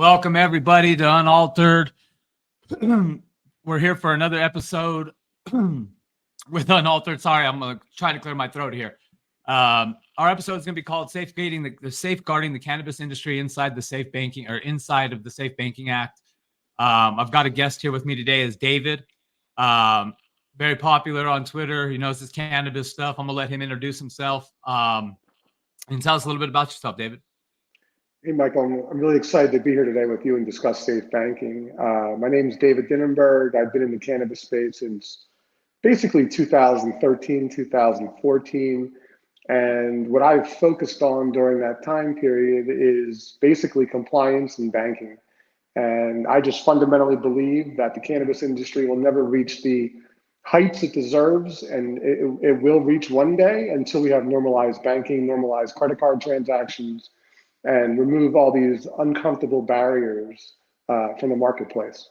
Welcome everybody to Unaltered. We're here for another episode with Unaltered. Sorry, I'm gonna try to clear my throat here. Our episode is gonna be called "Safeguarding the Cannabis Industry inside the Safe Banking or inside of the Safe Banking Act." I've got a guest here with me today, is David. Very popular on Twitter. He knows his cannabis stuff. I'm gonna let him introduce himself and tell us a little bit about yourself, David. Hey, Michael, I'm really excited to be here today with you and discuss safe banking. My name is David Dinenberg. I've been in the cannabis space since basically 2013, 2014. And what I've focused on during that time period is basically compliance and banking. And I just fundamentally believe that the cannabis industry will never reach the heights it deserves, and it will reach one day until we have normalized banking, normalized credit card transactions, and remove all these uncomfortable barriers from the marketplace.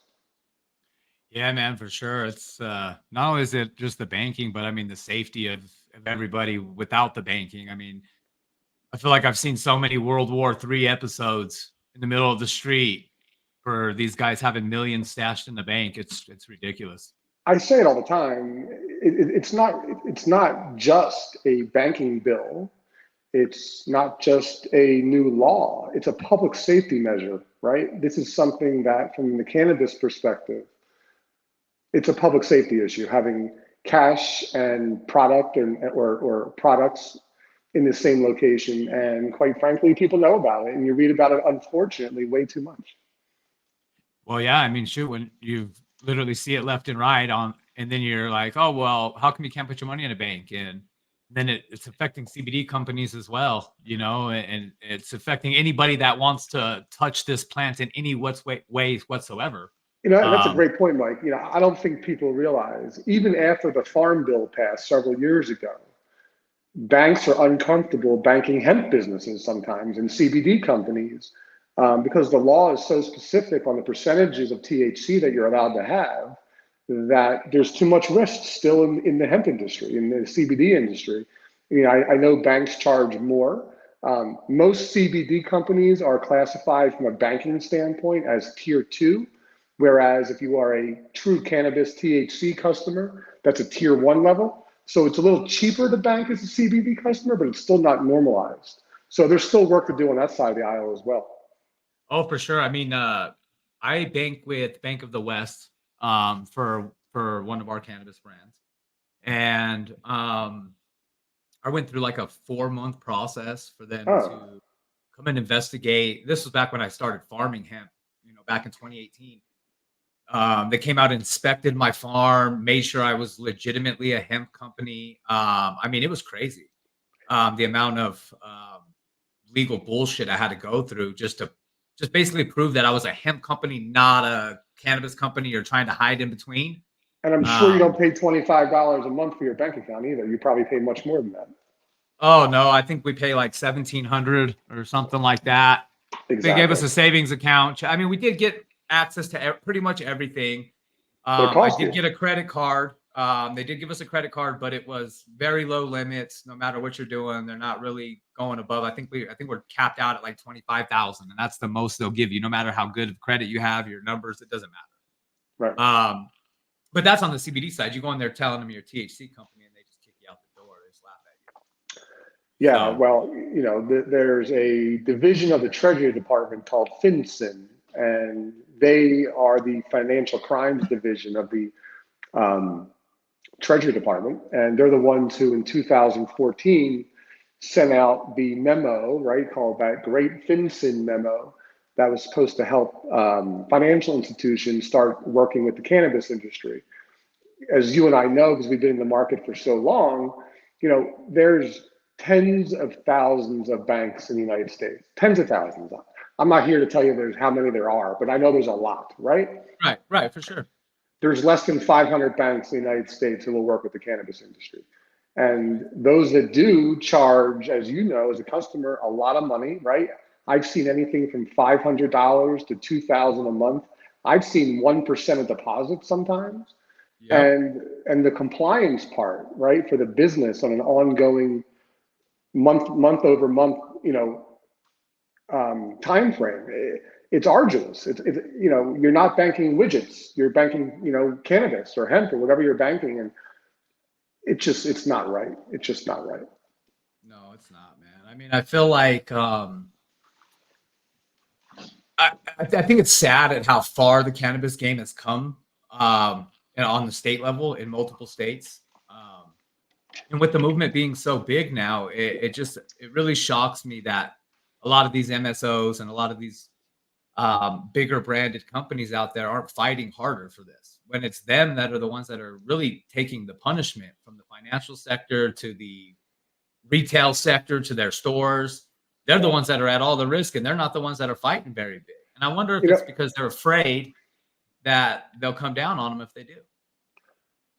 Yeah, man, for sure. It's not only is it just the banking, but I mean the safety of everybody without the banking. I mean, I feel like I've seen so many World War III episodes in the middle of the street for these guys having millions stashed in the bank. It's ridiculous. I say it all the time. It's not just a banking bill. It's not just a new law. It's a public safety measure, right? This is something that, from the cannabis perspective, it's a public safety issue. Having cash and product or products in the same location, and quite frankly, people know about it, and you read about it, unfortunately, way too much. Well, yeah, I mean, shoot, when you literally see it left and right and then you're like, oh, well, how come you can't put your money in a bank? And then it's affecting CBD companies as well, and it's affecting anybody that wants to touch this plant in any way whatsoever. That's a great point, Mike. I don't think people realize, even after the Farm Bill passed several years ago, banks are uncomfortable banking hemp businesses sometimes and CBD companies because the law is so specific on the percentages of THC that you're allowed to have that there's too much risk still in the hemp industry, in the CBD industry. I know banks charge more. Most CBD companies are classified from a banking standpoint as tier 2, whereas if you are a true cannabis THC customer, that's a tier 1 level. So it's a little cheaper to bank as a CBD customer, but it's still not normalized. So there's still work to do on that side of the aisle as well. Oh, for sure. I mean, I bank with Bank of the West for one of our cannabis brands. And I went through like a 4-month process for them to come and investigate. This was back when I started farming hemp, back in 2018. They came out and inspected my farm, made sure I was legitimately a hemp company. I mean, it was crazy. The amount of legal bullshit I had to go through just basically prove that I was a hemp company, not a cannabis company you're trying to hide in between. And I'm sure you don't pay $25 a month for your bank account either. You probably pay much more than that. Oh, no, I think we pay like $1,700 or something like that. Exactly. They gave us a savings account. I mean, we did get access to pretty much everything. I did get a credit card. They did give us a credit card, but it was very low limits. No matter what you're doing, they're not really going above. I think we're capped out at like 25,000, and that's the most they'll give you. No matter how good of credit you have, your numbers, it doesn't matter. Right. But that's on the CBD side. You go in there telling them you're a THC company, and they just kick you out the door. They just laugh at you. Yeah. So, well, there's a division of the Treasury Department called FinCEN, and they are the financial crimes division of the Treasury Department, and they're the ones who in 2014 sent out the memo, right, called that Great FinCEN memo, that was supposed to help financial institutions start working with the cannabis industry. As you and I know, because we've been in the market for so long, there's tens of thousands of banks in the United States, tens of thousands. I'm not here to tell you there's how many there are, but I know there's a lot, right? Right, for sure. There's less than 500 banks in the United States who will work with the cannabis industry. And those that do charge, as you know, as a customer, a lot of money, right? I've seen anything from $500 to $2,000 a month. I've seen 1% of deposits sometimes. Yep. And the compliance part, right, for the business on an ongoing month over month, time frame. it's arduous. You're not banking widgets. You're banking, cannabis or hemp or whatever you're banking, and it's not right. It's just not right. No, it's not, man. I mean, I feel like I think it's sad at how far the cannabis game has come, and on the state level in multiple states. And with the movement being so big now, it really shocks me that a lot of these MSOs and a lot of these bigger branded companies out there aren't fighting harder for this, when it's them that are the ones that are really taking the punishment, from the financial sector to the retail sector to their stores. They're the ones that are at all the risk, and they're not the ones that are fighting very big. And I wonder if You know, it's because they're afraid that they'll come down on them if they do.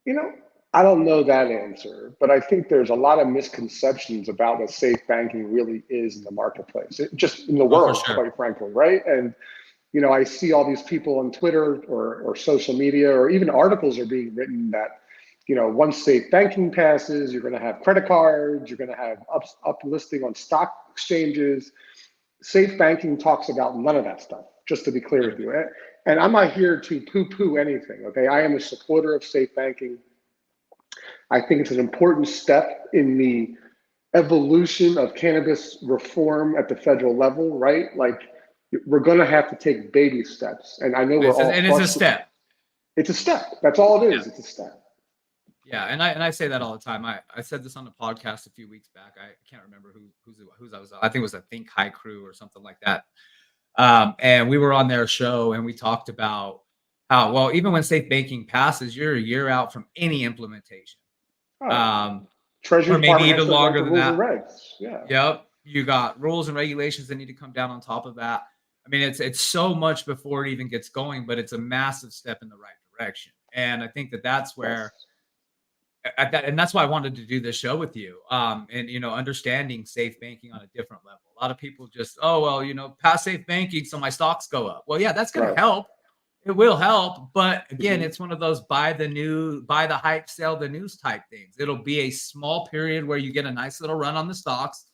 you know, I don't know that answer, but I think there's a lot of misconceptions about what safe banking really is in the marketplace, just in the Oh, for world, sure. quite frankly, right? And I see all these people on Twitter or social media, or even articles are being written that, once safe banking passes, you're going to have credit cards, you're going to have up listing on stock exchanges. Safe banking talks about none of that stuff, just to be clear with you. And I'm not here to poo-poo anything, okay? I am a supporter of safe banking. I think it's an important step in the evolution of cannabis reform at the federal level, right? Like, we're going to have to take baby steps. And I know we're all And it's a step. It's a step. That's all it is. Yeah. It's a step. Yeah, and I say that all the time. I said this on the podcast a few weeks back. I can't remember who's I was. I think it was a Think High Crew or something like that. And we were on their show and we talked about how, well, even when safe banking passes, you're a year out from any implementation. Treasury Or maybe Department has even to write longer the than rules and that. regs. Yeah. Yep. You got rules and regulations that need to come down on top of that. I mean, it's so much before it even gets going, but it's a massive step in the right direction. And I think that's where and that's why I wanted to do this show with you. And understanding safe banking on a different level. A lot of people just, oh well, pass safe banking so my stocks go up. Well, yeah, that's going to help. It will help, but again, it's one of those buy the hype, sell the news type things. It'll be a small period where you get a nice little run on the stocks,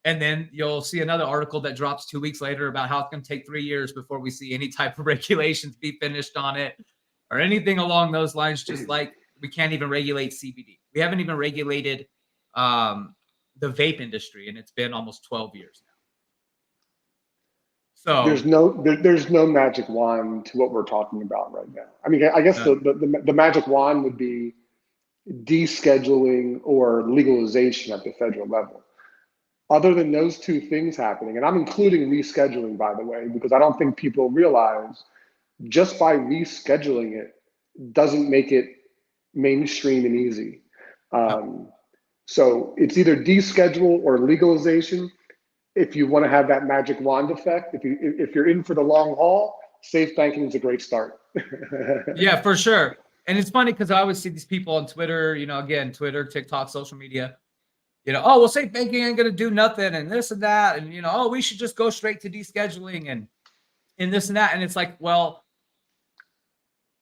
and then you'll see another article that drops 2 weeks later about how it's going to take 3 years before we see any type of regulations be finished on it or anything along those lines. Just like we can't even regulate CBD. We haven't even regulated the vape industry, and it's been almost 12 years now. So there's no magic wand to what we're talking about right now. I mean, I guess the magic wand would be descheduling or legalization at the federal level. Other than those two things happening, and I'm including rescheduling, by the way, because I don't think people realize just by rescheduling it doesn't make it mainstream and easy. So it's either deschedule or legalization. If you want to have that magic wand effect, if you're in for the long haul, safe banking is a great start. Yeah, for sure. And it's funny because I always see these people on Twitter, again, Twitter, TikTok, social media, oh, well, safe banking ain't going to do nothing and this and that. And, oh, we should just go straight to descheduling and this and that. And it's like, well,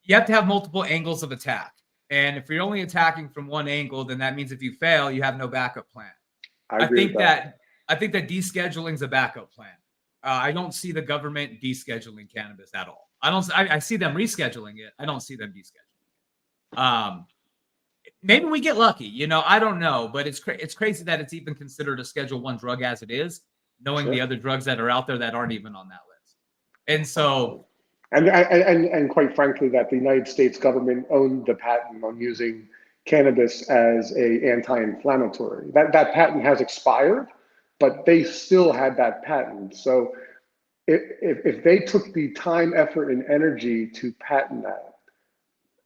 you have to have multiple angles of attack. And if you're only attacking from one angle, then that means if you fail, you have no backup plan. I think that descheduling is a backup plan. I don't see the government descheduling cannabis at all. I see them rescheduling it. I don't see them descheduling it. Maybe we get lucky, I don't know, but it's crazy that it's even considered a Schedule 1 drug as it is, knowing the other drugs that are out there that aren't even on that list. And so, and quite frankly, that the United States government owned the patent on using cannabis as a anti-inflammatory. That patent has expired, but they still had that patent. So if they took the time, effort, and energy to patent that,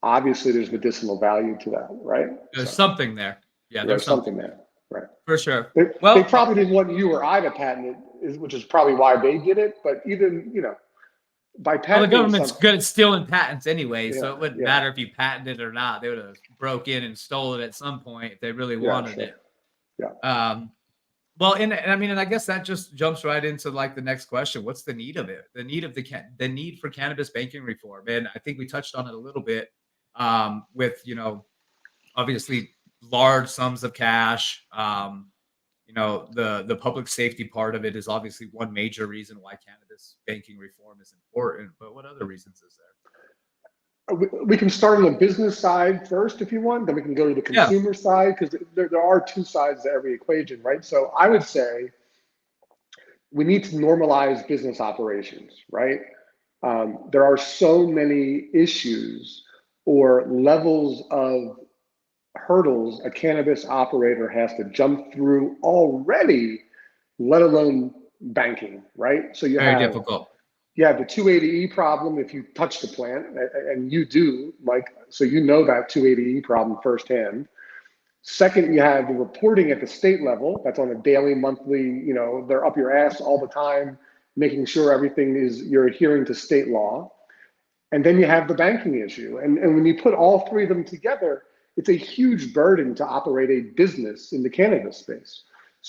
obviously there's medicinal value to that, right? There's something there. Yeah, there's something there, right? For sure. They probably didn't want you or I to patent it, which is probably why they did it. But even, by patenting the government's good at stealing patents anyway, so it wouldn't matter if you patented it or not. They would have broke in and stole it at some point if they really wanted it. Yeah. Well, and I guess that just jumps right into like the next question. What's the need of it? The need of the need for cannabis banking reform. And I think we touched on it a little bit with, obviously large sums of cash, the public safety part of it is obviously one major reason why cannabis banking reform is important. But what other reasons is We can start on the business side first if you want, then we can go to the there? Yeah, consumer side, because there are two sides to every equation, right? So I would say we need to normalize business operations, right? There are so many issues or levels of hurdles a cannabis operator has to jump through already, let alone banking, right? So very difficult. you have the 280E problem if you touch the plant, and you do, Mike, so you know that 280E problem firsthand. Second, you have the reporting at the state level. That's on a daily, monthly, they're up your ass all the time, making sure everything you're adhering to state law. And then you have the banking issue. And when you put all three of them together, it's a huge burden to operate a business in the cannabis space.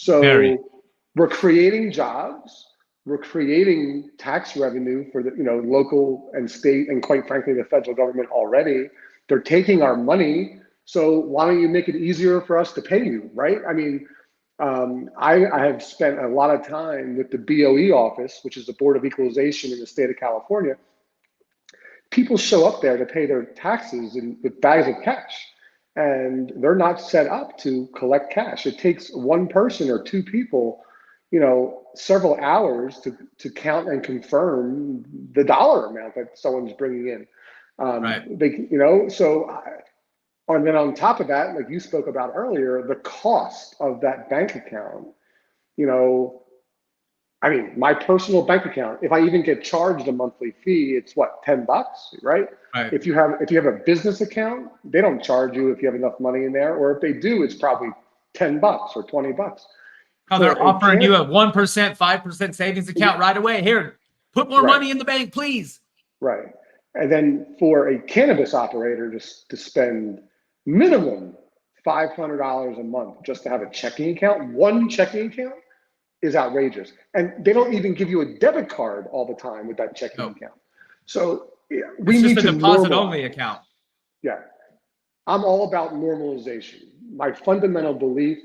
Very. So we're creating jobs, we're creating tax revenue for the local and state, and quite frankly, the federal government already. They're taking our money. So why don't you make it easier for us to pay you, right? I mean, I have spent a lot of time with the BOE office, which is the Board of Equalization in the state of California. People show up there to pay their taxes with bags of cash, and they're not set up to collect cash. It takes one person or two people, several hours to count and confirm the dollar amount that someone's bringing in. Right. And then on top of that, like you spoke about earlier, the cost of that bank account, I mean, my personal bank account, if I even get charged a monthly fee, it's what, $10, right? Right. If you have a business account, they don't charge you if you have enough money in there, or if they do, it's probably $10 or $20. Oh, they're offering you a 1%, 5% savings account right away. Here, put more money in the bank, please. Right. And then for a cannabis operator to spend minimum $500 a month just to have a checking account, one checking account, is outrageous. And they don't even give you a debit card all the time with that checking account. So we need to deposit only account. Yeah. I'm all about normalization. My fundamental belief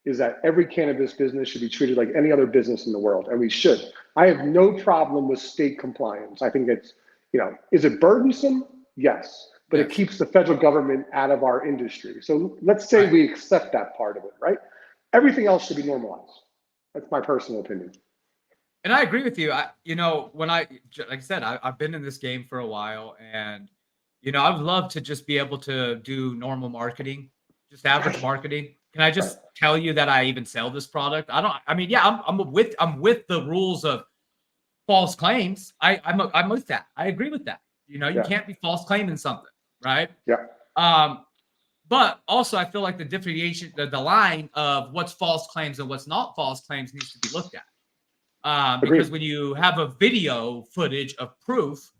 is that every cannabis business should be treated like any other business in the world, and we should. I have no problem with state compliance. I think it's, is it burdensome? Yes, but it keeps the federal government out of our industry. So let's say we accept that part of it, right? Everything else should be normalized. That's my personal opinion. And I agree with you. Like I said, I've been in this game for a while, and I would love to just be able to do normal marketing, just average marketing. Can I just tell you that I even sell this product? I'm with the rules of false claims. I'm with that. I agree with that. You can't be false claiming something, right? Yeah. But also, I feel like the differentiation, the line of what's false claims and what's not false claims needs to be looked at. Because when you have a video footage of proof,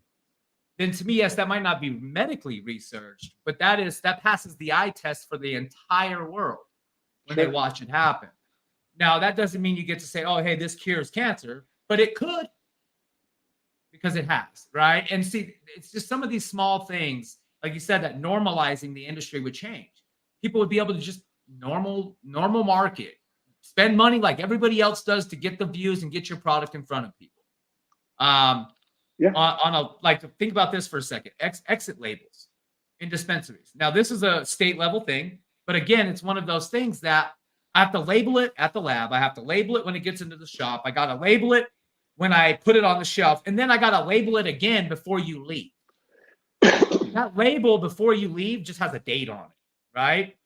then to me, yes, that might not be medically researched, but that passes the eye test for the entire world when they watch it happen. Now, that doesn't mean you get to say, oh, hey, this cures cancer, but it could, because it has, right? And see, it's just some of these small things, like you said, that normalizing the industry would change. People would be able to just normal market, spend money like everybody else does to get the views and get your product in front of people. Think about this for a second. Exit labels in dispensaries. Now, this is a state level thing, but again, it's one of those things that I have to label it at the lab. I have to label it when it gets into the shop. I got to label it when I put it on the shelf, and then I got to label it again before you leave. That label before you leave just has a date on it, right?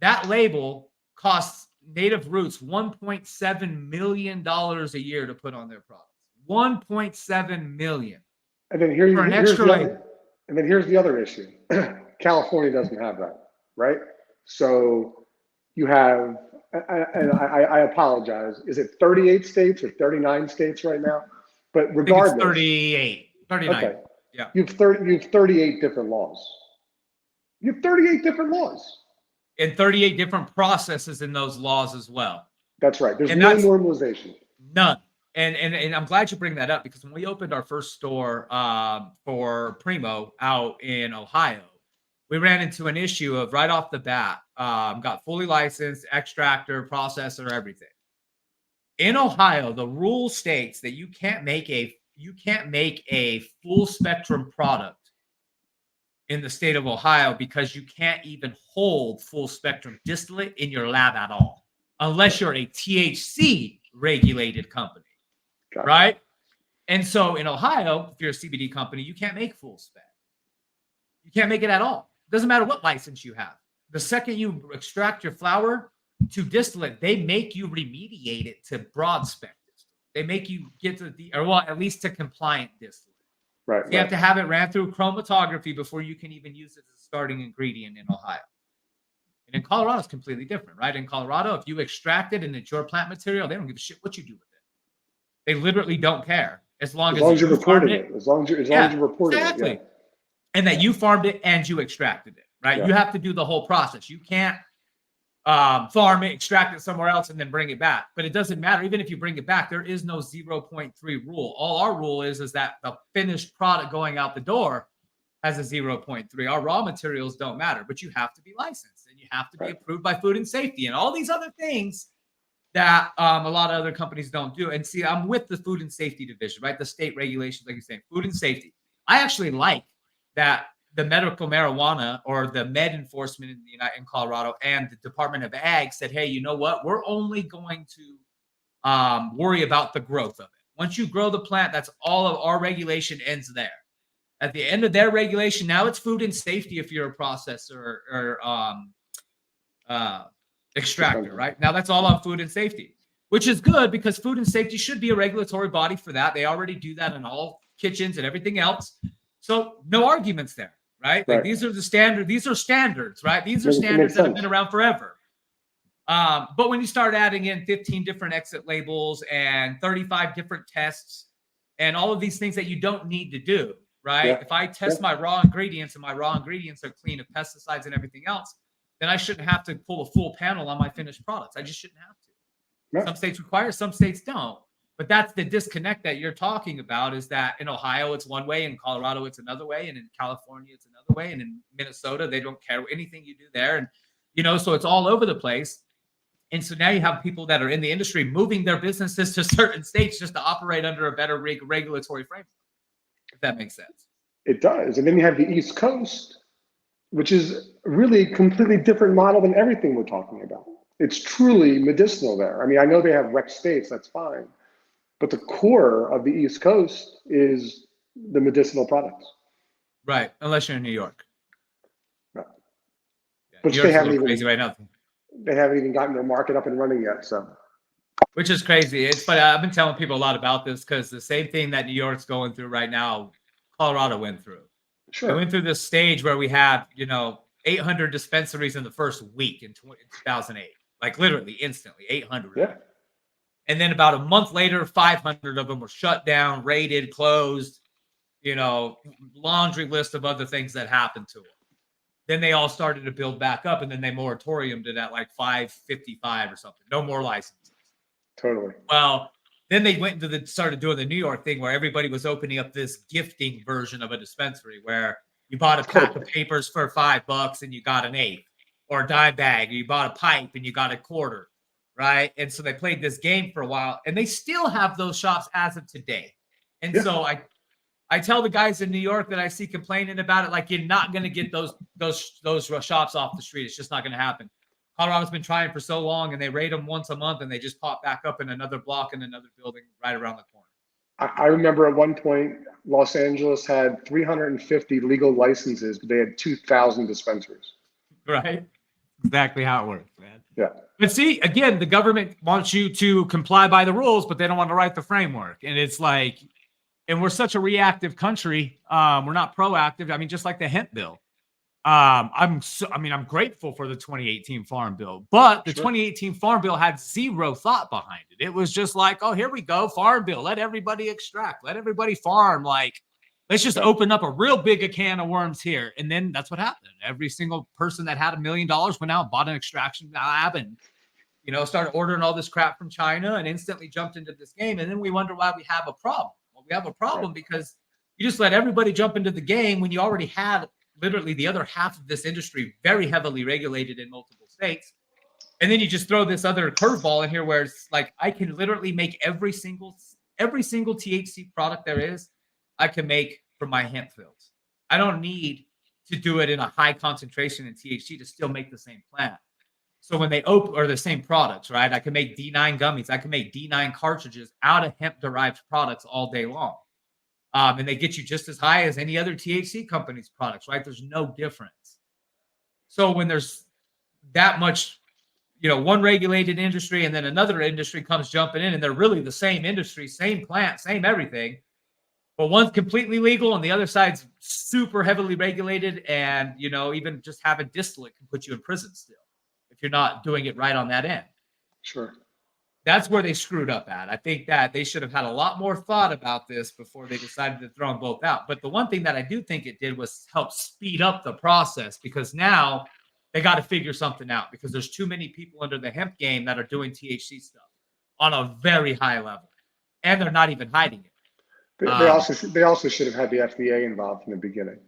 That label costs Native Roots $1.7 million a year to put on their products. $1.7 million. And then here's the other issue. California doesn't have that, right? So you have, and I apologize, is it 38 states or 39 states right now? But regardless, I think it's 39. Okay. Yeah. You have 38 different laws. You have 38 different laws. And 38 different processes in those laws as well. That's right. There's no normalization. None. And I'm glad you bring that up, because when we opened our first store for Primo out in Ohio, we ran into an issue of right off the bat, got fully licensed, extractor, processor, everything. In Ohio, the rule states that you can't make a full spectrum product in the state of Ohio because you can't even hold full spectrum distillate in your lab at all, unless you're a THC regulated company, Gotcha. right? And so in Ohio, if you're a CBD company, you can't make full spec. You can't make it at all. Doesn't matter what license you have. The second you extract your flower to distillate, they make you remediate it to broad spec distillate. They make you get to at least to compliant distillate. Right. So you have to have it ran through chromatography before you can even use it as a starting ingredient in Ohio. And in Colorado, it's completely different, right? In Colorado, if you extract it and it's your plant material, they don't give a shit what you do with it. They literally don't care as long as you're reporting it. As long as you're reporting exactly. it. Yeah. And that you farmed it and you extracted it, right? Yeah. You have to do the whole process. You can't farm it, extract it somewhere else, and then bring it back. But it doesn't matter. Even if you bring it back, there is no 0.3 rule. All our rule is that the finished product going out the door has a 0.3. Our raw materials don't matter, but you have to be licensed and you have to be approved by food and safety and all these other things that a lot of other companies don't do. And see, I'm with the food and safety division, right? The state regulations, like you're saying, food and safety. I actually like that the medical marijuana or the med enforcement in Colorado and the Department of Ag said, hey, you know what? We're only going to worry about the growth of it. Once you grow the plant, that's all of our regulation ends there. At the end of their regulation, now it's food and safety if you're a processor or extractor, right? Now that's all on food and safety, which is good because food and safety should be a regulatory body for that. They already do that in all kitchens and everything else. So no arguments there, right? Like these are the standard. These are standards, right? These are standards that have been around forever. But when you start adding in 15 different exit labels and 35 different tests and all of these things that you don't need to do, right? Yeah. If I test my raw ingredients and my raw ingredients are clean of pesticides and everything else, then I shouldn't have to pull a full panel on my finished products. I just shouldn't have to. Yeah. Some states require, some states don't. But that's the disconnect that you're talking about, is that in Ohio, it's one way, in Colorado, it's another way, and in California, it's another way, and in Minnesota, they don't care anything you do there. And, so it's all over the place. And so now you have people that are in the industry moving their businesses to certain states just to operate under a better regulatory framework, if that makes sense. It does. And then you have the East Coast, which is really a completely different model than everything we're talking about. It's truly medicinal there. I mean, I know they have rec states, that's fine. But the core of the East Coast is the medicinal products. Right, unless you're in New York. Right. Yeah, which they haven't even, crazy right now. They haven't even gotten their market up and running yet. So, which is crazy. It's funny. I've been telling people a lot about this because the same thing that New York's going through right now, Colorado went through. Sure. We went through this stage where we had, 800 dispensaries in the first week in 2008, like literally instantly 800. Yeah. And then about a month later, 500 of them were shut down, raided, closed, laundry list of other things that happened to them. Then they all started to build back up, and then they moratoriumed it at like 555 or something. No more licenses. Totally. Well, then they went into started doing the New York thing where everybody was opening up this gifting version of a dispensary where you bought a pack of papers for $5 and you got an eighth, or a dime bag, or you bought a pipe and you got a quarter. Right. And so they played this game for a while, and they still have those shops as of today. And so I tell the guys in New York that I see complaining about it, like, you're not going to get those shops off the street. It's just not going to happen. Colorado's been trying for so long, and they raid them once a month, and they just pop back up in another block in another building right around the corner. I remember at one point, Los Angeles had 350 legal licenses, but they had 2,000 dispensaries. Right. Exactly how it works, man. Yeah. But see, again, the government wants you to comply by the rules, but they don't want to write the framework. And it's like, and we're such a reactive country. We're not proactive. I mean, just like the hemp bill. I'm grateful for the 2018 Farm Bill, but the 2018 Farm Bill had zero thought behind it. It was just like, oh, here we go, Farm Bill. Let everybody extract. Let everybody farm. Like, let's just open up a real big can of worms here. And then that's what happened. Every single person that had $1 million went out, bought an extraction lab, and, started ordering all this crap from China and instantly jumped into this game. And then we wonder why we have a problem. Well, we have a problem because you just let everybody jump into the game when you already had literally the other half of this industry very heavily regulated in multiple states. And then you just throw this other curveball in here where it's like I can literally make every single THC product there is, I can make from my hemp fields. I don't need to do it in a high concentration in THC to still make the same plant. So when they open, or the same products, right? I can make D9 gummies. I can make D9 cartridges out of hemp-derived products all day long. And they get you just as high as any other THC company's products, right? There's no difference. So when there's that much, one regulated industry and then another industry comes jumping in, and they're really the same industry, same plant, same everything, but one's completely legal and the other side's super heavily regulated, and even just having distillate can put you in prison still if you're not doing it right on that end. Sure. That's where they screwed up at. I think that they should have had a lot more thought about this before they decided to throw them both out. But the one thing that I do think it did was help speed up the process, because now they got to figure something out, because there's too many people under the hemp game that are doing THC stuff on a very high level, and they're not even hiding it. They also should have had the FDA involved from the beginning.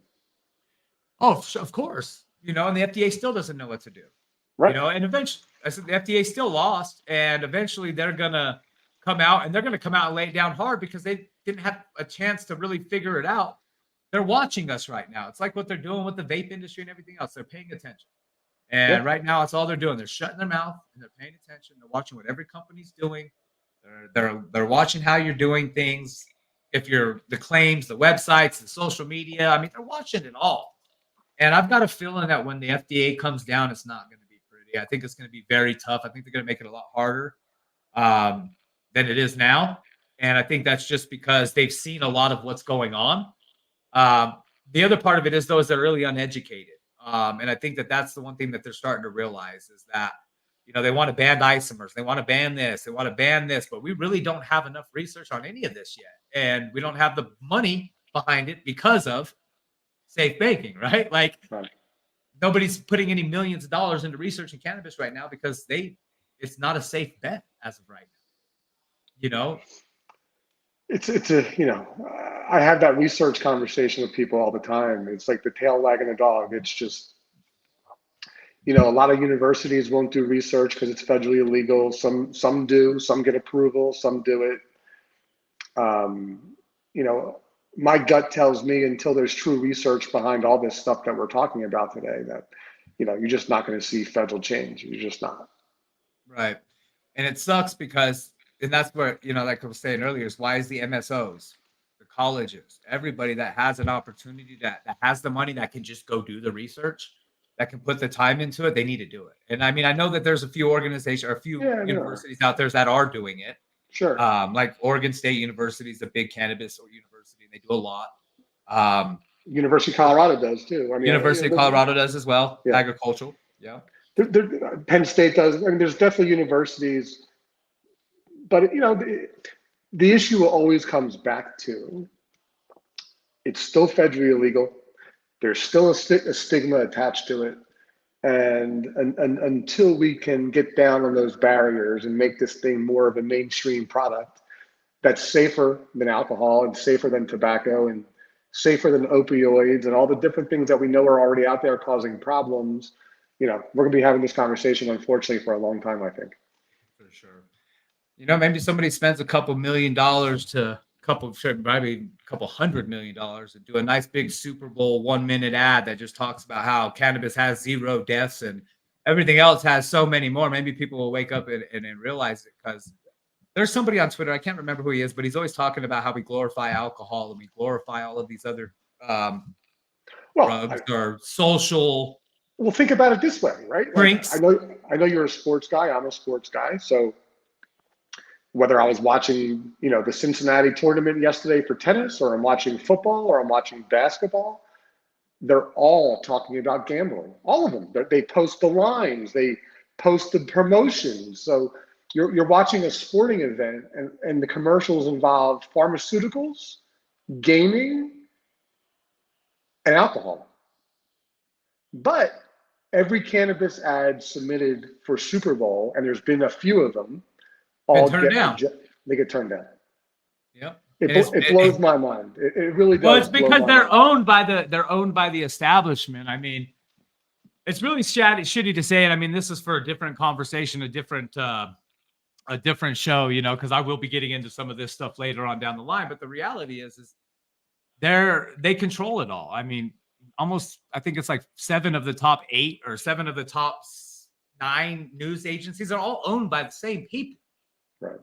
Oh, of course. And the FDA still doesn't know what to do. Right. And eventually, I said the FDA still lost, and eventually they're gonna come out and lay it down hard, because they didn't have a chance to really figure it out. They're watching us right now. It's like what they're doing with the vape industry and everything else. They're paying attention. And right now, it's all they're doing. They're shutting their mouth and they're paying attention. They're watching what every company's doing. They're watching how you're doing things. If you're the claims, the websites, the social media, I mean, they're watching it all. And I've got a feeling that when the FDA comes down, it's not going to be pretty. I think it's going to be very tough. I think they're going to make it a lot harder than it is now. And I think that's just because they've seen a lot of what's going on. The other part of it is they're really uneducated. And I think that that's the one thing that they're starting to realize is that, they want to ban isomers. They want to ban this. They want to ban this. But we really don't have enough research on any of this yet. And we don't have the money behind it because of safe banking, right? Like, nobody's putting any millions of dollars into research in cannabis right now because it's not a safe bet as of right now. I have that research conversation with people all the time. It's like the tail wagging the dog. It's just, a lot of universities won't do research because it's federally illegal. Some do, some get approval, some do it. My gut tells me until there's true research behind all this stuff that we're talking about today, that, you're just not going to see federal change. You're just not. Right. And it sucks because, and that's where, like I was saying earlier, is why is the MSOs, the colleges, everybody that has an opportunity that has the money that can just go do the research, that can put the time into it, they need to do it. And I mean, I know that there's a few organizations or a few universities out there that are doing it. Sure. Like Oregon State University is a big cannabis university. They do a lot. University of Colorado does too. I mean, University of Colorado does as well. Yeah. Agricultural. Yeah. Penn State does. I mean, there's definitely universities, but the issue always comes back to it's still federally illegal. There's still a stigma attached to it. And until we can get down on those barriers and make this thing more of a mainstream product that's safer than alcohol and safer than tobacco and safer than opioids and all the different things that we know are already out there causing problems, we're going to be having this conversation, unfortunately, for a long time, I think. For sure. Maybe somebody spends a couple $1 million to probably a couple $100 million and do a nice big Super Bowl 1-minute ad that just talks about how cannabis has 0 deaths and everything else has so many more. Maybe people will wake up and realize it, because there's somebody on Twitter, I can't remember who he is, but he's always talking about how we glorify alcohol and we glorify all of these other drugs or social. Well, think about it this way, right? Drinks. Like, I know you're a sports guy. I'm a sports guy. So whether I was watching, the Cincinnati tournament yesterday for tennis, or I'm watching football, or I'm watching basketball, they're all talking about gambling. All of them. They post the lines. They post the promotions. So you're watching a sporting event, and the commercials involve pharmaceuticals, gaming, and alcohol. But every cannabis ad submitted for Super Bowl, and there's been a few of them, they get turned down. Yep. It blows my mind. It really does. Well, it's because they're owned by the establishment. I mean, It's really shitty to say it. I mean, this is for a different conversation, a different show, because I will be getting into some of this stuff later on down the line. But the reality is they control it all. I mean, almost, I think it's like 7 of the top 8 or 7 of the top 9 news agencies are all owned by the same people. Right.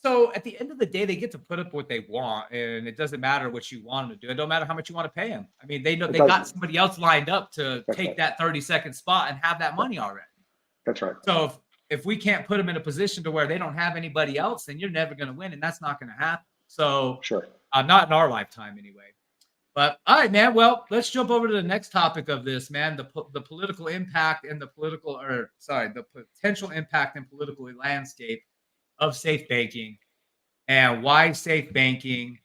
So at the end of the day, they get to put up what they want, and it doesn't matter what you want them to do. It don't matter how much you want to pay them. I mean, they know they got somebody else lined up to take that 30-second spot and have that money already. That's right. So if we can't put them in a position to where they don't have anybody else, then you're never going to win, and that's not going to happen. So sure, not in our lifetime anyway. But all right, man. Well, let's jump over to the next topic of this, man. The political impact and the potential impact and political landscape of safe banking, and why safe banking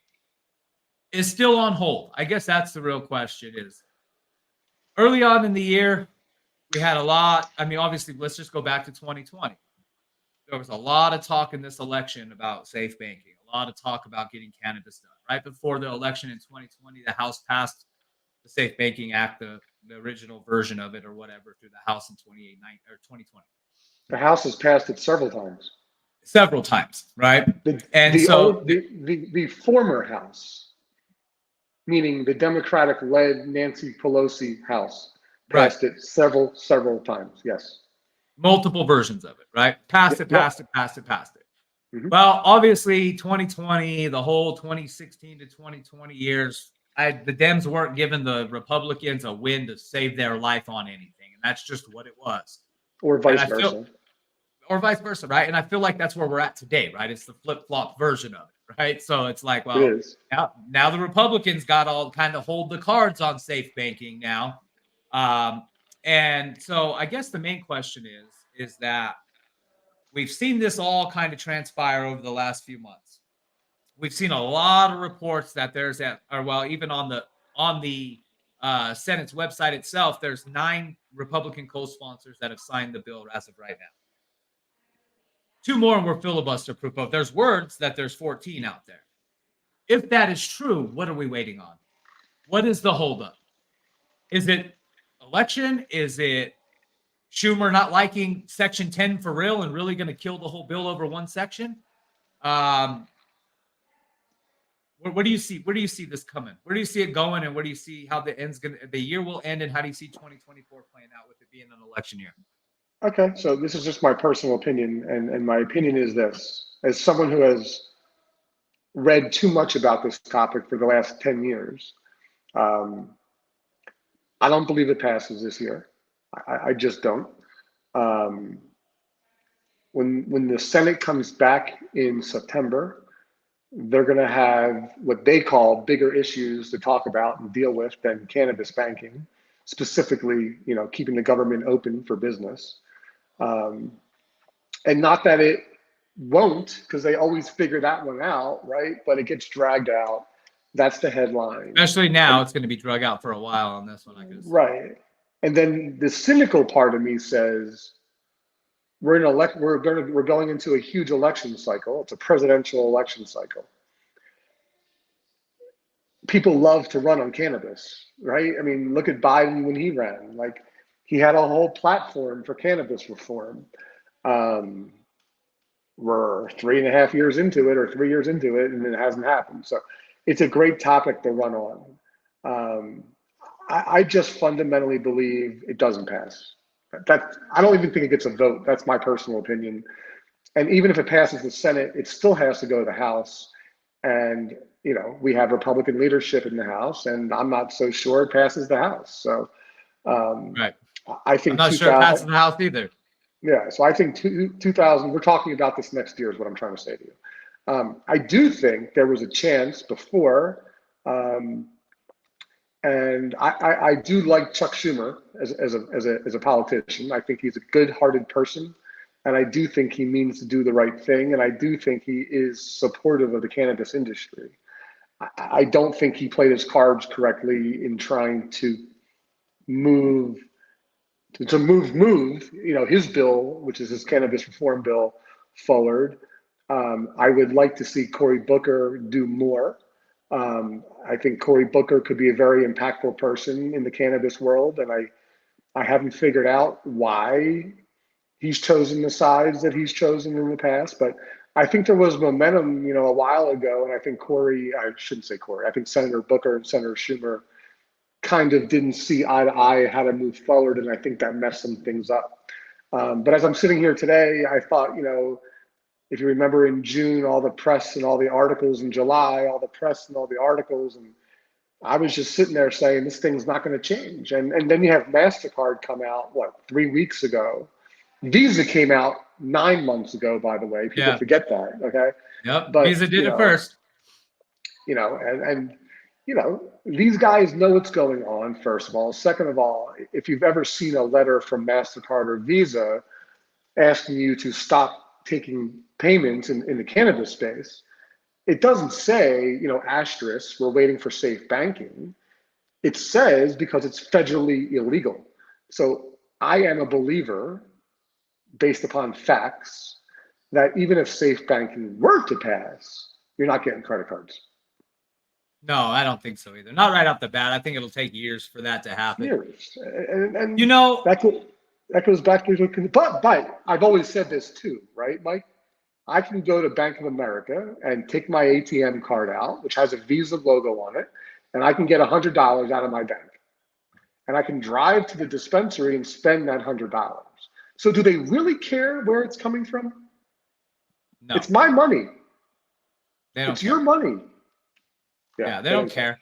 is still on hold. I guess that's the real question. Is early on in the year, we had a lot. I mean, obviously, let's just go back to 2020. There was a lot of talk in this election about safe banking, a lot of talk about getting cannabis done. Right before the election in 2020, the House passed the Safe Banking Act, the original version of it or whatever, through the House in 2020. The House has passed it several times. Several times, right? The former House, meaning the Democratic-led Nancy Pelosi House, passed it several times. Yes. Multiple versions of it, right? Passed it. Mm-hmm. Well, obviously, 2020, the whole 2016 to 2020 years, the Dems weren't giving the Republicans a win to save their life on anything, and that's just what it was. Or vice versa. Right? And I feel like that's where we're at today, right? It's the flip-flop version of it, right? So it's like, well, now the Republicans got all kind of hold the cards on safe banking now. And so I guess the main question is that we've seen this all kind of transpire over the last few months. We've seen a lot of reports that even on the Senate's website itself, there's 9 Republican co-sponsors that have signed the bill as of right now. 2 more and we're filibuster proof of. There's words that there's 14 out there. If that is true, what are we waiting on? What is the holdup? Is it election? Is it Schumer not liking Section 10 for real and really going to kill the whole bill over one section? Where do you see this coming? Where do you see it going, and where do you see how the year will end, and how do you see 2024 playing out with it being an election year? Okay, so this is just my personal opinion, and my opinion is this: as someone who has read too much about this topic for the last 10 years, I don't believe it passes this year. I just don't. When the Senate comes back in September, they're going to have what they call bigger issues to talk about and deal with than cannabis banking, specifically, keeping the government open for business. And not that it won't, because they always figure that one out, right? But it gets dragged out. That's the headline. Especially now, it's going to be drug out for a while on this one, I guess. Right. And then the cynical part of me says, we're going into a huge election cycle. It's a presidential election cycle. People love to run on cannabis, right? I mean, look at Biden when he ran. Like, he had a whole platform for cannabis reform. We're 3.5 years into it, or 3 years into it, and it hasn't happened. So it's a great topic to run on. I just fundamentally believe it doesn't pass. I don't even think it gets a vote. That's my personal opinion. And even if it passes the Senate, it still has to go to the House. And, we have Republican leadership in the House, and I'm not so sure it passes the House. So right. I think I'm not sure it passes the House either. Yeah. So I think 2000, we're talking about this next year is what I'm trying to say to you. I do think there was a chance before, and I do like Chuck Schumer as a politician. I think he's a good-hearted person, and I do think he means to do the right thing, and I do think he is supportive of the cannabis industry. I don't think he played his cards correctly in trying to move his bill, which is his cannabis reform bill, forward. I would like to see Cory Booker do more. I think Cory Booker could be a very impactful person in the cannabis world, and I haven't figured out why he's chosen the sides that he's chosen in the past, but I think there was momentum, a while ago, and I think I shouldn't say Corey, I think Senator Booker and Senator Schumer kind of didn't see eye to eye how to move forward, and I think that messed some things up. But as I'm sitting here today, I thought, if you remember in June, all the press and all the articles, in July, all the press and all the articles, and I was just sitting there saying, this thing's not going to change. And then you have MasterCard come out, 3 weeks ago. Visa came out 9 months ago, by the way. People forget that, okay? Yep, but Visa did it first. These guys know what's going on, first of all. Second of all, if you've ever seen a letter from MasterCard or Visa asking you to stop taking payments in the cannabis space, it doesn't say, asterisk, we're waiting for safe banking. It says because it's federally illegal. So I am a believer, based upon facts, that even if safe banking were to pass, you're not getting credit cards. No, I don't think so either. Not right off the bat. I think it'll take years for that to happen. Years. And that goes back to, but I've always said this too, right, Mike? I can go to Bank of America and take my ATM card out, which has a Visa logo on it, and I can get $100 out of my bank. And I can drive to the dispensary and spend that $100. So do they really care where it's coming from? No. It's my money. It's your money. Yeah, they don't care.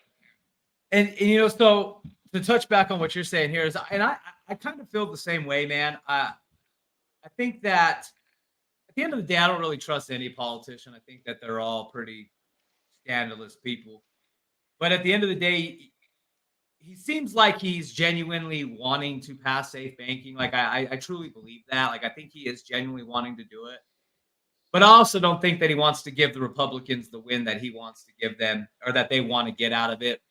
And so to touch back on what you're saying here is, and I kind of feel the same way, man. I think that at the end of the day, I don't really trust any politician. I think that they're all pretty scandalous people. But at the end of the day, he seems like he's genuinely wanting to pass safe banking. Like I truly believe that. Like I think he is genuinely wanting to do it. But I also don't think that he wants to give the Republicans the win that he wants to give them, or that they want to get out of it,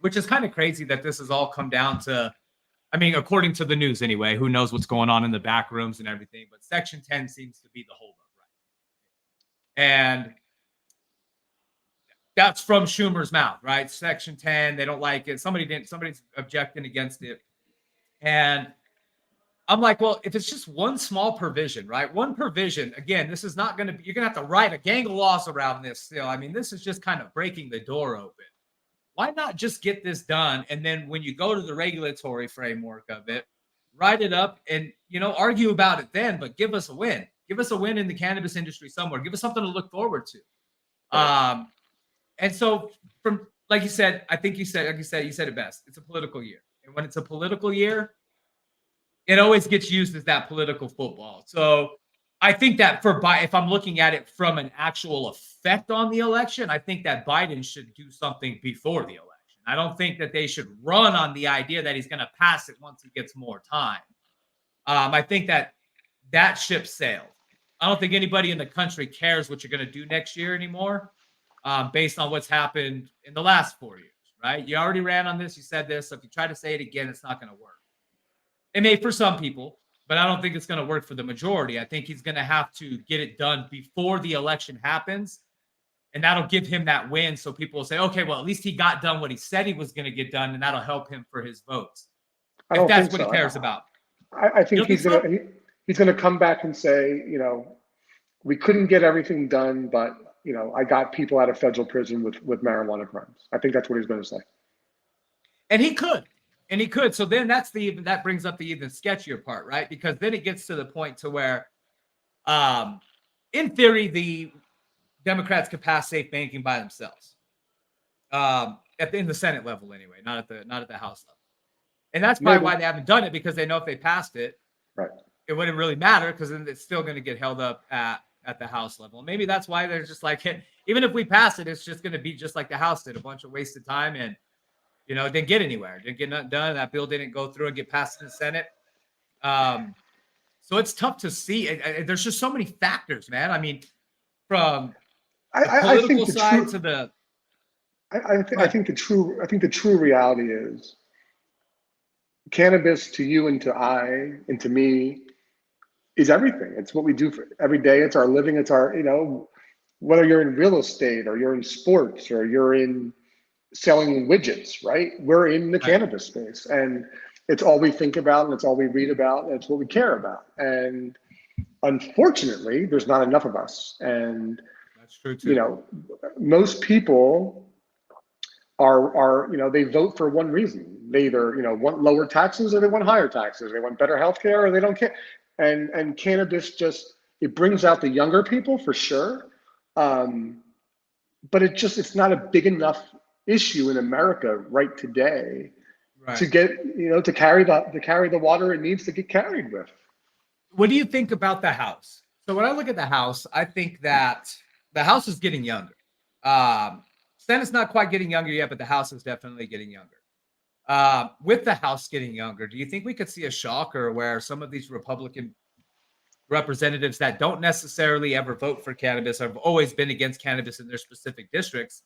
which is kind of crazy that this has all come down to, according to the news anyway, who knows what's going on in the back rooms and everything, but Section 10 seems to be the holdup, right? And that's from Schumer's mouth, right? Section 10, they don't like it. Somebody's objecting against it. And I'm like, well, if it's just one small provision, right? One provision, again, this is not going to be, you're going to have to write a gang of laws around this still. This is just kind of breaking the door open. Why not just get this done? And then when you go to the regulatory framework of it, write it up and, argue about it then, but give us a win. Give us a win in the cannabis industry somewhere. Give us something to look forward to. And so like you said it best. It's a political year. And when it's a political year, it always gets used as that political football. So I think that if I'm looking at it from an actual effect on the election, I think that Biden should do something before the election. I don't think that they should run on the idea that he's going to pass it once he gets more time. I think that ship sailed. I don't think anybody in the country cares what you're going to do next year anymore, based on what's happened in the last 4 years, right? You already ran on this. You said this. So if you try to say it again, it's not going to work. It may for some people, but I don't think it's going to work for the majority. I think he's going to have to get it done before the election happens, and that'll give him that win. So people will say, okay, well, at least he got done what he said he was going to get done, and that'll help him for his votes. If that's what he cares about. I think he's going to come back and say, we couldn't get everything done, but, I got people out of federal prison with marijuana crimes. I think that's what he's going to say. And he could. So then that brings up the even sketchier part, right? Because then it gets to the point to where, in theory, the Democrats could pass safe banking by themselves, in the Senate level anyway, not at the House level. And that's probably why they haven't done it, because they know if they passed it, right, it wouldn't really matter, because then it's still going to get held up at the House level. Maybe that's why they're just like, even if we pass it, it's just going to be just like the House did, a bunch of wasted time, and it didn't get anywhere. Didn't get nothing done. That bill didn't go through and get passed in the Senate. So it's tough to see. There's just so many factors, man. From the political side to the. I think the true reality is, cannabis to you and to I and to me is everything. It's what we do for every day. It's our living. It's our, whether you're in real estate or you're in sports or you're in selling widgets, right? We're in the cannabis space. And It's all we think about, and it's all we read about, and it's what we care about. And unfortunately, there's not enough of us. And That's true too. most people are they vote for one reason. They either want lower taxes, or they want higher taxes. They want better healthcare, or they don't care. And cannabis just, it brings out the younger people for sure, but it's not a big enough issue in America right today to Right. get to carry the water it needs to get carried with. What do you think about the House? So when I look at the House, I think that the House is getting younger. Senate's not quite getting younger yet, but the House is definitely getting younger. With the House getting younger, do you think we could see a shocker where some of these Republican representatives that don't necessarily ever vote for cannabis, have always been against cannabis in their specific districts?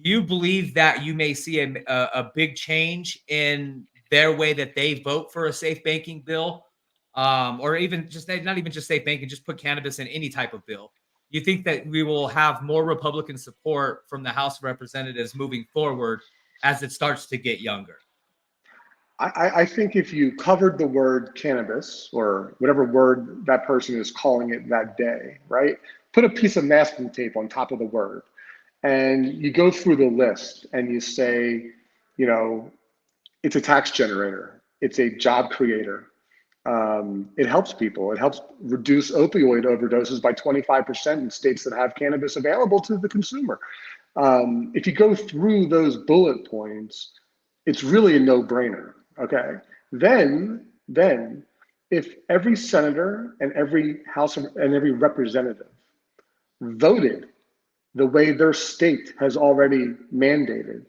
Do you believe that you may see a big change in their way that they vote for a safe banking bill? Or even just not even just safe banking, just put cannabis in any type of bill. You think that we will have more Republican support from the House of Representatives moving forward as it starts to get younger? I think if you covered the word cannabis, or whatever word that person is calling it that day, right? Put a piece of masking tape on top of the word, and you go through the list and you say, it's a tax generator, it's a job creator, it helps people, it helps reduce opioid overdoses by 25% in states that have cannabis available to the consumer. If you go through those bullet points, it's really a no-brainer. Okay. Then if every senator and every and every representative voted the way their state has already mandated,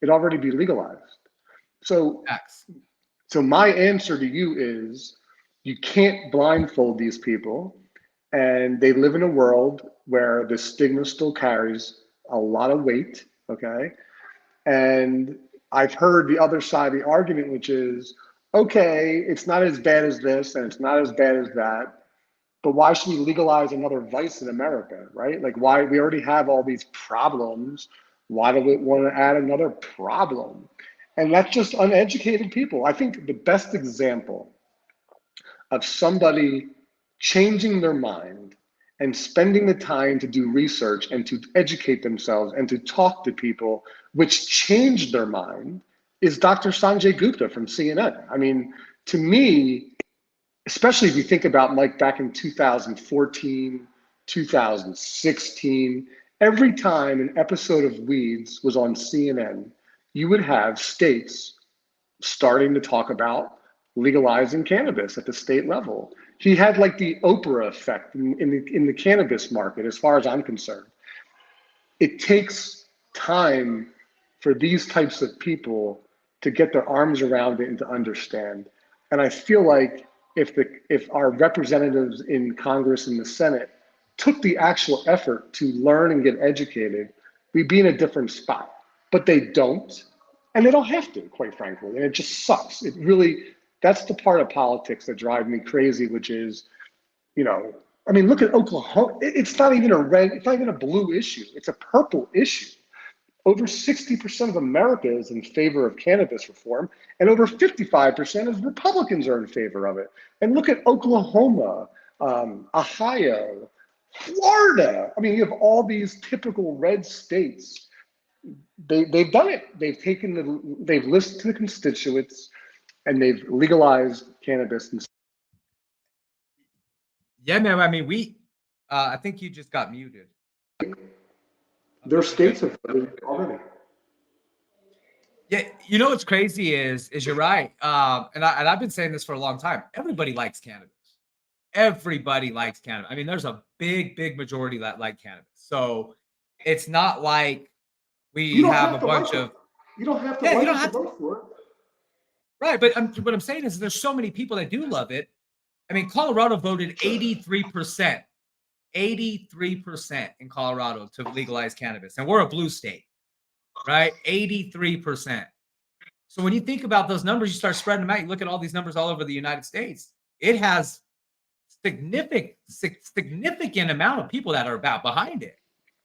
it'd already be legalized. So Tax. my answer to you is, you can't blindfold these people, and they live in a world where the stigma still carries a lot of weight. Okay. And I've heard the other side of the argument, which is, okay, it's not as bad as this and it's not as bad as that, but why should we legalize another vice in America, right? Like, why? We already have all these problems. Why do we want to add another problem? And that's just uneducated people. I think the best example of somebody changing their mind and spending the time to do research and to educate themselves and to talk to people, which changed their mind, is Dr. Sanjay Gupta from CNN. I mean, to me, especially if you think about like back in 2014, 2016, every time an episode of Weeds was on CNN, you would have states starting to talk about legalizing cannabis at the state level. He had like the Oprah effect in the cannabis market, as far as I'm concerned. It takes time for these types of people to get their arms around it and to understand. And I feel like if our representatives in Congress and the Senate took the actual effort to learn and get educated, we'd be in a different spot. But they don't, and they don't have to, quite frankly. And it just sucks. It really, that's the part of politics that drives me crazy, which is, I mean, look at Oklahoma. It's not even it's not even a blue issue. It's a purple issue. Over 60% of America is in favor of cannabis reform, and over 55% of Republicans are in favor of it. And look at Oklahoma, Ohio, Florida. I mean, you have all these typical red states. They've done it. They've listened to the constituents, and they've legalized cannabis. Yeah, man. I mean, I think you just got muted. Their states have voted already. Yeah, what's crazy is you're right. And I've been saying this for a long time. Everybody likes cannabis. Everybody likes cannabis. I mean, there's a big majority that like cannabis. So it's not like we have a bunch of You don't have to yeah, you like don't it to have to, vote for it. right. But what I'm saying is there's so many people that do love it. I mean, Colorado voted 83%, 83% in Colorado to legalize cannabis, and we're a blue state, right? 83%. So when you think about those numbers, you start spreading them out. You look at all these numbers all over the United States. It has significant amount of people that are behind it.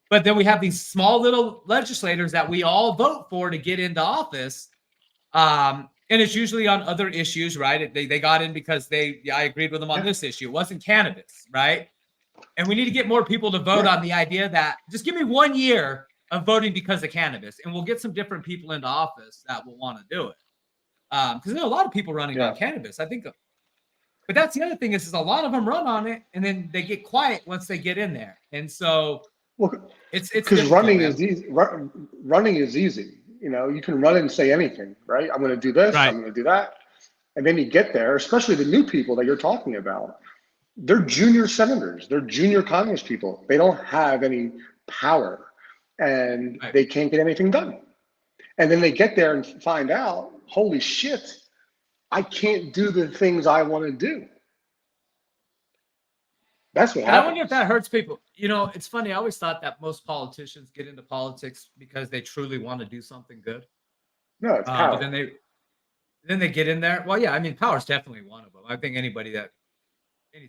But then we have these small little legislators that we all vote for to get into office. And it's usually on other issues, right? They got in because I agreed with them on this issue. It wasn't cannabis, right? And we need to get more people to vote on the idea that just give me 1 year of voting because of cannabis, and we'll get some different people into office that will want to do it. Because there are a lot of people running on cannabis. I think, but that's the other thing is a lot of them run on it, and then they get quiet once they get in there, and so it's because running is easy. Running is easy. You know, you can run and say anything, right? I'm going to do this. Right. I'm going to do that, and then you get there. Especially the new people that you're talking about. They're junior senators. They're junior Congress people. They don't have any power, and they can't get anything done. And then they get there and find out, holy shit, I can't do the things I want to do. That's what happens. I wonder if that hurts people. You know, it's funny. I always thought that most politicians get into politics because they truly want to do something good. No, it's power. But then they get in there. Well, yeah, I mean, power is definitely one of them. I think any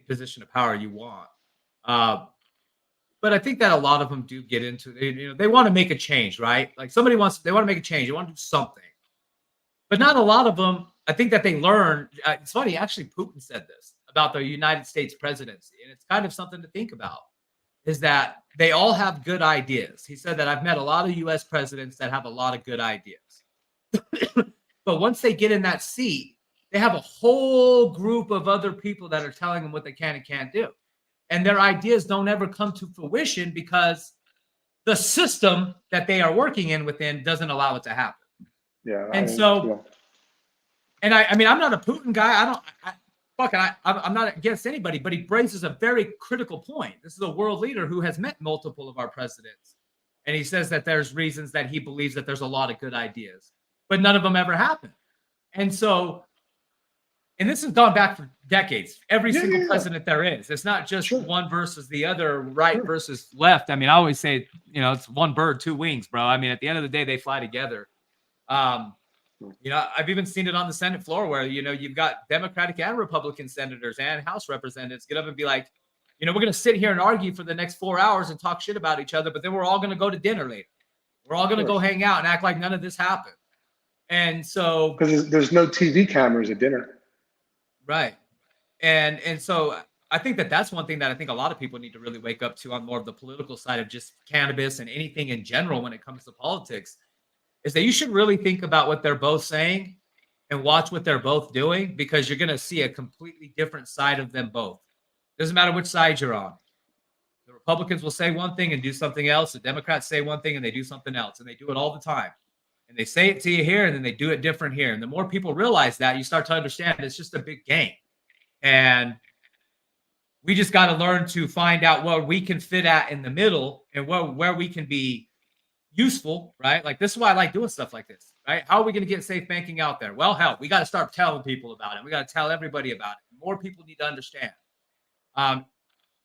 position of power you want. But I think that a lot of them do get into, they want to make a change, right? Like they want to make a change. They want to do something. But not a lot of them, I think that they learn. It's funny, actually, Putin said this about the United States presidency. And it's kind of something to think about, is that they all have good ideas. He said that I've met a lot of US presidents that have a lot of good ideas. But once they get in that seat, they have a whole group of other people that are telling them what they can and can't do. And their ideas don't ever come to fruition because the system that they are working within doesn't allow it to happen. Yeah. And I mean, I'm not a Putin guy. I'm not against anybody, but he raises a very critical point. This is a world leader who has met multiple of our presidents. And he says that there's reasons that he believes that there's a lot of good ideas, but none of them ever happen. And so, and this has gone back for decades. Every single president there is. It's not just one versus the other, right versus left. I mean, I always say, it's one bird, two wings, bro. I mean, at the end of the day, they fly together. I've even seen it on the Senate floor where, you've got Democratic and Republican senators and House representatives get up and be like, we're going to sit here and argue for the next 4 hours and talk shit about each other, but then we're all going to go to dinner later. We're all going to go hang out and act like none of this happened. And so, because there's no TV cameras at dinner. Right. And so I think that that's one thing that I think a lot of people need to really wake up to on more of the political side of just cannabis and anything in general when it comes to politics, is that you should really think about what they're both saying and watch what they're both doing, because you're going to see a completely different side of them both. Doesn't matter which side you're on. The Republicans will say one thing and do something else. The Democrats say one thing and they do something else, and they do it all the time. And they say it to you here, and then they do it different here. And the more people realize that, you start to understand it's just a big game. And we just got to learn to find out what we can fit at in the middle and where we can be useful, right? Like, this is why I like doing stuff like this, right? How are we going to get safe banking out there? Well, hell, we got to start telling people about it. We got to tell everybody about it. More people need to understand. And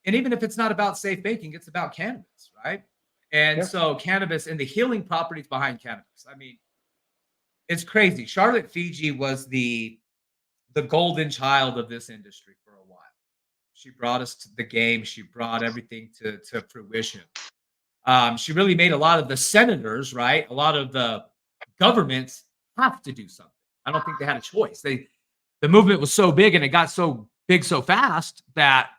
even if it's not about safe banking, it's about cannabis, right? And so cannabis and the healing properties behind cannabis. I mean, it's crazy. Charlotte Fiji was the golden child of this industry for a while. She brought us to the game. She brought everything to fruition. She really made a lot of the senators, right? A lot of the governments have to do something. I don't think they had a choice. The movement was so big and it got so big so fast that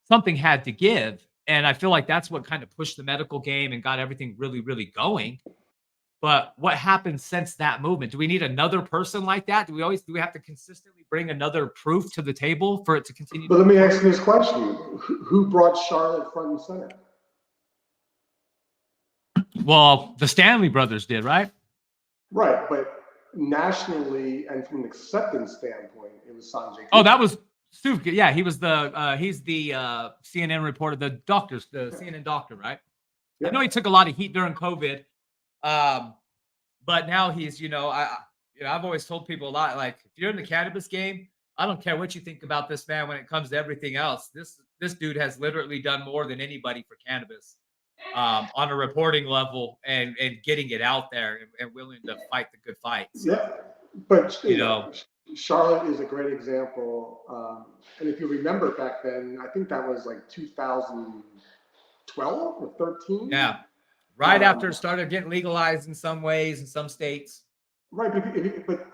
something had to give. And I feel like that's what kind of pushed the medical game and got everything really, really going. But what happened since that movement? Do we need another person like that? Do we have to consistently bring another proof to the table for it to continue? But let me ask you this question. Who brought Charlotte front and center? Well, the Stanley brothers did, right? Right, but nationally and from an acceptance standpoint, it was Sanjay. Oh, that was Steve. Yeah, he's the CNN reporter, the CNN doctor, right? Yep. I know he took a lot of heat during COVID, but now he's, I've always told people a lot, like, if you're in the cannabis game, I don't care what you think about this man when it comes to everything else. This dude has literally done more than anybody for cannabis on a reporting level and getting it out there and willing to fight the good fights. Yeah, but Charlotte is a great example. And if you remember back then, I think that was like 2012 or 13. Yeah, right after it started getting legalized in some ways in some states. Right, but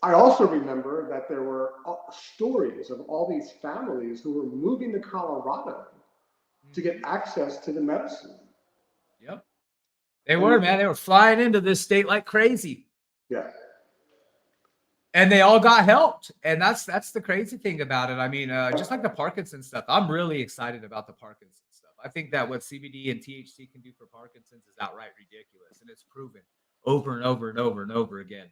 I also remember that there were stories of all these families who were moving to Colorado to get access to the medicine. Yep. They were, man. They were flying into this state like crazy. Yeah. And they all got helped. And that's the crazy thing about it. I mean, just like the Parkinson's stuff, I'm really excited about the Parkinson's stuff. I think that what CBD and THC can do for Parkinson's is outright ridiculous. And it's proven over and over and over and over again.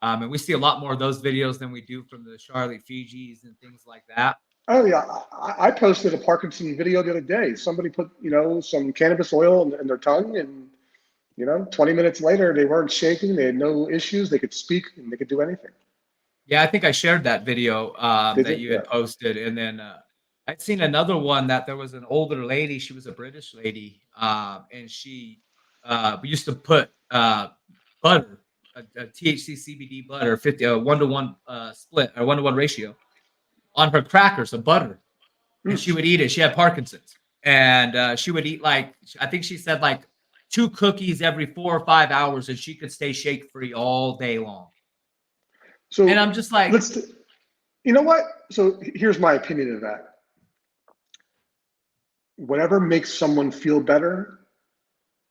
And we see a lot more of those videos than we do from the Charlotte Fijis and things like that. Oh yeah, I posted a Parkinson video the other day. Somebody put, some cannabis oil in their tongue, and 20 minutes later they weren't shaking. They had no issues. They could speak and they could do anything. Yeah, I think I shared that video that you had posted, and then I'd seen another one that there was an older lady. She was a British lady, and she used to put butter, a THC CBD butter, 1-to-1 split or 1-to-1 ratio on her crackers of butter, and she would eat it. She had Parkinson's, and she would eat I think she said 2 cookies every 4 or 5 hours, and she could stay shake free all day long. So, and I'm just like, you know what? So here's my opinion of that. Whatever makes someone feel better,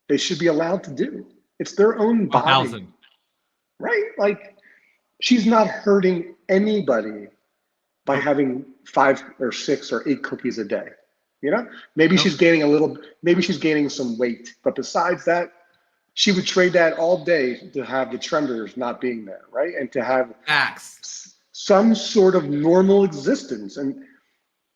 they should be allowed to do. It's their own body, 1,000. Right? She's not hurting anybody by having 5 or 6 or 8 cookies a day. Maybe she's gaining maybe she's gaining some weight, but besides that, she would trade that all day to have the tremors not being there, right? And to have some sort of normal existence. And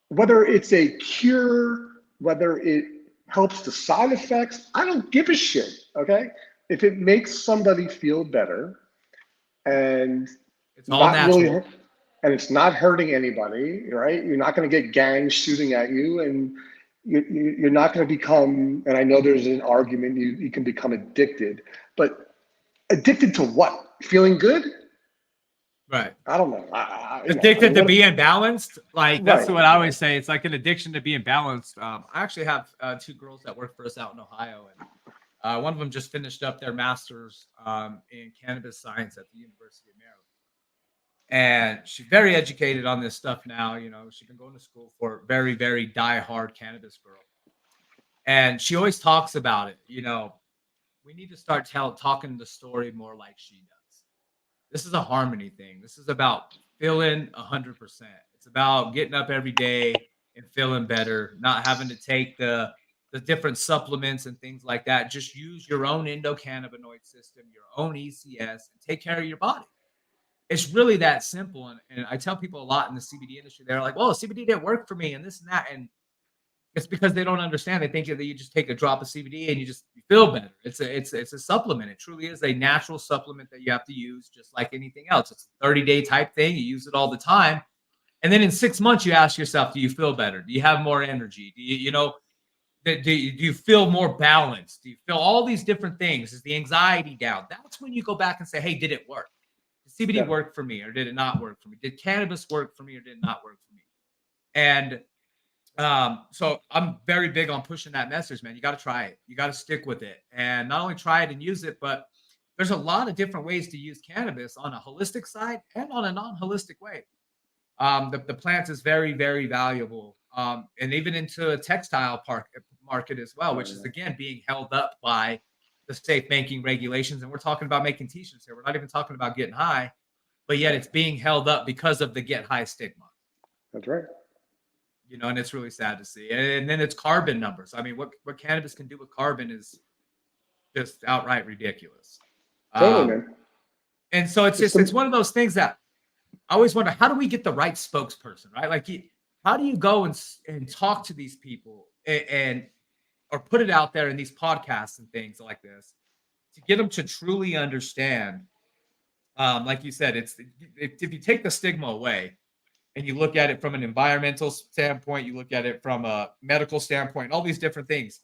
whether it's a cure, whether it helps the side effects, I don't give a shit, okay? If it makes somebody feel better and it's all natural, and it's not hurting anybody, right? You're not going to get gangs shooting at you, and you're not going to become, and I know there's an argument, you can become addicted, but addicted to what? Feeling good? Right. I don't know. Addicted to being balanced. That's what I always say. It's like an addiction to being balanced. I actually have 2 girls that work for us out in Ohio, and one of them just finished up their master's in cannabis science at the University of Maryland. And she's very educated on this stuff now. She's been going to school for it. Very, very diehard cannabis girl. And she always talks about it. We need to start talking the story more like she does. This is a harmony thing. This is about feeling 100%. It's about getting up every day and feeling better, not having to take the different supplements and things like that. Just use your own endocannabinoid system, your own ECS, and take care of your body. It's really that simple. And I tell people a lot in the CBD industry, they're like, well, CBD didn't work for me and this and that. And it's because they don't understand. They think that you just take a drop of CBD and you feel better. It's a supplement. It truly is a natural supplement that you have to use just like anything else. It's a 30-day type thing. You use it all the time. And then in 6 months, you ask yourself, do you feel better? Do you have more energy? Do you feel more balanced? Do you feel all these different things? Is the anxiety down? That's when you go back and say, hey, did it work? Did CBD work for me or did it not work for me? Did cannabis work for me or did it not work for me? And so I'm very big on pushing that message, man. You got to try it. You got to stick with it. And not only try it and use it, but there's a lot of different ways to use cannabis on a holistic side and on a non-holistic way. The plant is very, very valuable. And even into a textile market as well, which is, again, being held up by the safe banking regulations. And we're talking about making t-shirts here. We're not even talking about getting high, but yet it's being held up because of the get high stigma. That's right. And it's really sad to see. And then it's carbon numbers. I mean, what cannabis can do with carbon is just outright ridiculous. Totally, man. And so it's one of those things that I always wonder, how do we get the right spokesperson, right? How do you go and talk to these people or put it out there in these podcasts and things like this to get them to truly understand? Like you said, if you take the stigma away, and you look at it from an environmental standpoint, you look at it from a medical standpoint, all these different things.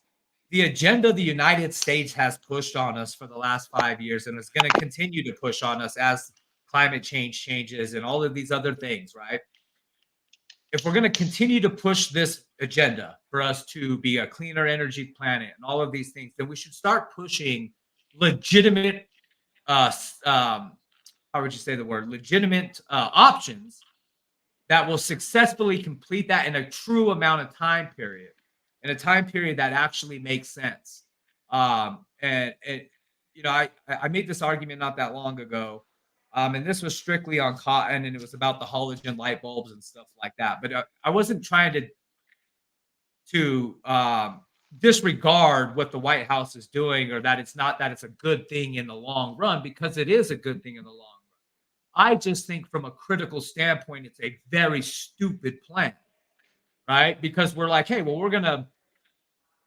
The agenda the United States has pushed on us for the last 5 years, and it's going to continue to push on us as climate change changes and all of these other things, right? If we're going to continue to push this agenda for us to be a cleaner energy planet and all of these things, then we should start pushing legitimate, how how would you say the word, legitimate options that will successfully complete that in a true amount of time period, in a time period that actually makes sense. And you know, I made this argument not that long ago, and this was strictly on cotton, and it was about the halogen light bulbs and stuff like that. But I wasn't trying to disregard what the White House is doing, or that it's a good thing in the long run, because it is a good thing in the long run. I just think from a critical standpoint, it's a very stupid plan, right? Because we're like, hey, well, we're going to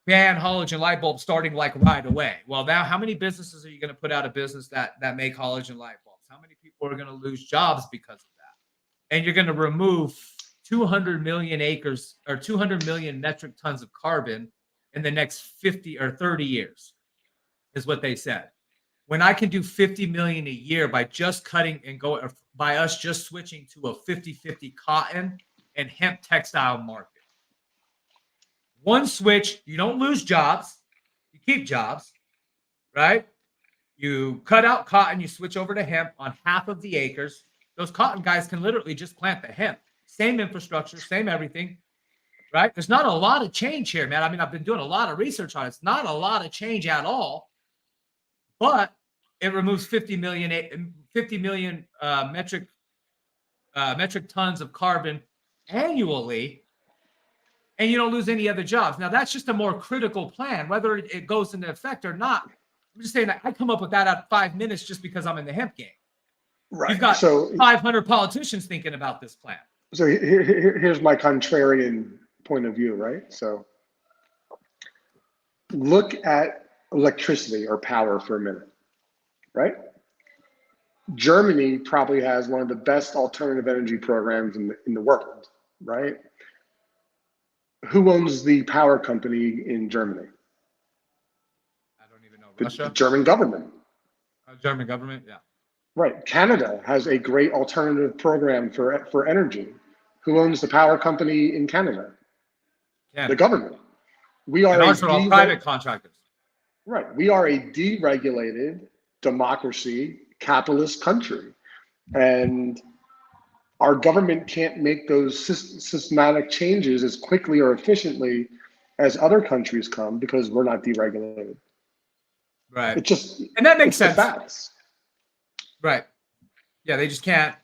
ban halogen light bulbs starting like right away. Well, now how many businesses are you going to put out of business that make halogen light bulbs? How many people are going to lose jobs because of that? And you're going to remove 200 million acres or 200 million metric tons of carbon in the next 50 or 30 years, is what they said. When I can do 50 million a year by just cutting and go, by us just switching to a 50-50 cotton and hemp textile market. One switch, you don't lose jobs, you keep jobs, right? You cut out cotton, you switch over to hemp on half of the acres. Those cotton guys can literally just plant the hemp. Same infrastructure, same everything, right? There's not a lot of change here, man. I mean, I've been doing a lot of research on it. It's not a lot of change at all, but it removes 50 million metric tons of carbon annually, and you don't lose any other jobs. Now, that's just a more critical plan, whether it goes into effect or not. I'm just saying that I come up with that at 5 minutes just because I'm in the hemp game. Right. You've got 500 politicians thinking about this plan. So here's my contrarian point of view, right? So look at electricity or power for a minute, right? Germany probably has one of the best alternative energy programs in the world, right? Who owns the power company in Germany? I don't even know. Russia? The German government. German government, yeah. Right. Canada has a great alternative program for energy. Who owns the power company in Canada? Canada. The government. We are all private contractors. Right. We are a deregulated democracy, capitalist country. And our government can't make those systematic changes as quickly or efficiently as other countries come because we're not deregulated. Right. And that makes sense. The facts. Right. Yeah, they just can't.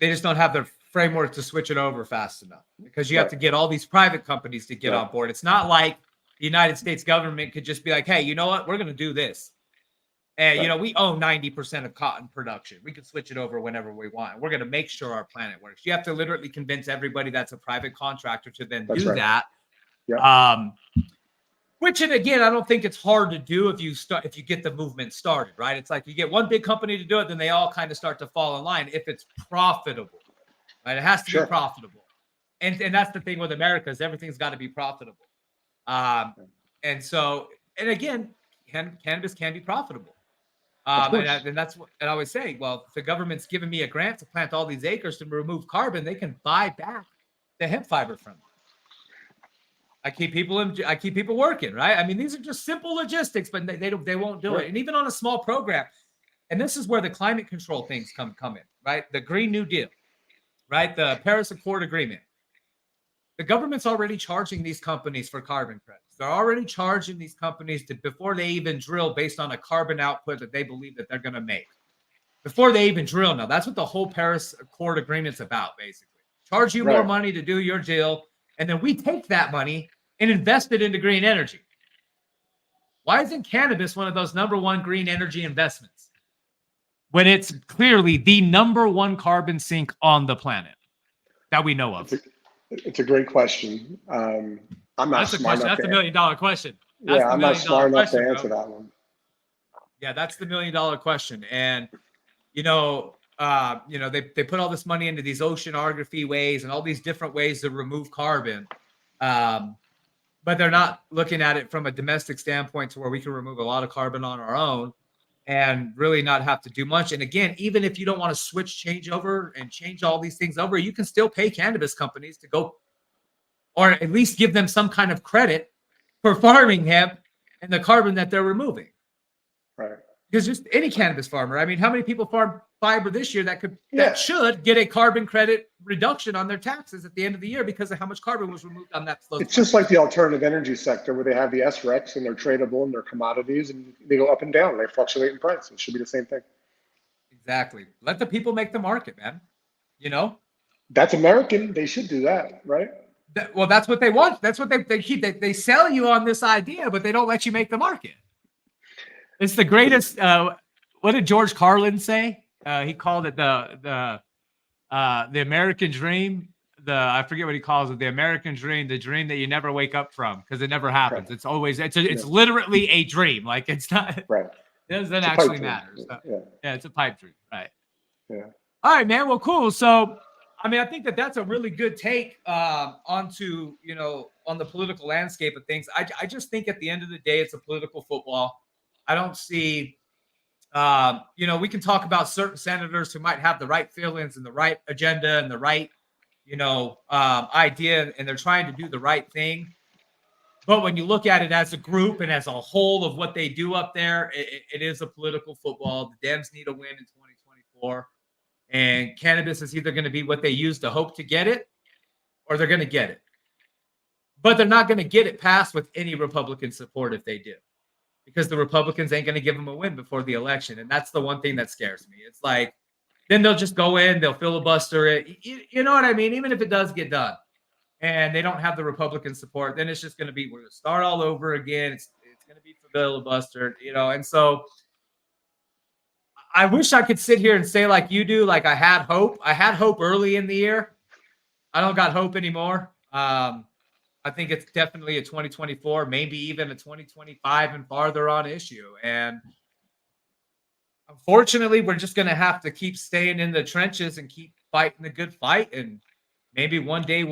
They just don't have the framework to switch it over fast enough, because you have to get all these private companies to get on board. It's not like the United States government could just be like, hey, you know what? We're going to do this. And, you know, we own 90% of cotton production. We can switch it over whenever we want. We're going to make sure our planet works. You have to literally convince everybody that's a private contractor to then do that. Yeah. Which, and again, I don't think it's hard to do if you get the movement started, right? It's like you get one big company to do it, then they all kind of start to fall in line if it's profitable, right? It has to be profitable. And that's the thing with America, is everything's got to be profitable. And so, and again, cannabis can be profitable. And that's what I always say. Well, if the government's giving me a grant to plant all these acres to remove carbon, they can buy back the hemp fiber from me. I keep people working, right? I mean, these are just simple logistics, but they won't do it. And even on a small program, and this is where the climate control things come in, right? The Green New Deal, right? The Paris Accord Agreement. The government's already charging these companies for carbon credits. They're already charging these companies before they even drill, based on a carbon output that they believe that they're going to make. Before they even drill. Now, that's what the whole Paris Accord Agreement's about, basically. Charge you more money to do your deal, and then we take that money and invest it into green energy. Why isn't cannabis one of those #1 green energy investments, when it's clearly the #1 carbon sink on the planet that we know of? It's a great question. I'm not smart enough. That's the $1 million question. I'm not smart enough to answer that one. Yeah, that's the $1 million question. And they put all this money into these oceanography ways and all these different ways to remove carbon, but they're not looking at it from a domestic standpoint to where we can remove a lot of carbon on our own and really not have to do much. And again, even if you don't want to change all these things over, you can still pay cannabis companies to go, or at least give them some kind of credit for farming hemp and the carbon that they're removing. Right. Because just any cannabis farmer, I mean, how many people farm fiber this year that Yeah. should get a carbon credit reduction on their taxes at the end of the year because of how much carbon was removed on that. It's just like the alternative energy sector where they have the SRECs and they're tradable and they're commodities and they go up and down. They fluctuate in price. It should be the same thing. Exactly. Let the people make the market, man. You know? That's American. They should do that, right? Well, that's what they want. That's what they keep. They sell you on this idea, but they don't let you make the market. It's the greatest. What did George Carlin say? He called it the American dream. I forget what he calls it. The American dream, the dream that you never wake up from because it never happens. Right. It's always it's literally a dream. Like it's not. Right. It doesn't actually matter. So, yeah, it's a pipe dream. Right. Yeah. All right, man. Well, cool. So, I mean, I think that's a really good take onto, on the political landscape of things. I just think at the end of the day, it's a political football. I don't see, we can talk about certain senators who might have the right feelings and the right agenda and the right, idea, and they're trying to do the right thing. But when you look at it as a group and as a whole of what they do up there, it is a political football. The Dems need a win in 2024. And cannabis is either going to be what they use to hope to get it, or they're going to get it. But they're not going to get it passed with any Republican support if they do, because the Republicans ain't going to give them a win before the election. And that's the one thing that scares me. It's like, then they'll just go in, they'll filibuster it. You know what I mean? Even if it does get done and they don't have the Republican support, then it's just going to be, we're going to start all over again. It's going to be filibustered, and so I wish I could sit here and say like you do, like I had hope. I had hope early in the year. I don't got hope anymore. I think it's definitely a 2024, maybe even a 2025 and farther on issue. And unfortunately, we're just going to have to keep staying in the trenches and keep fighting the good fight. And maybe one day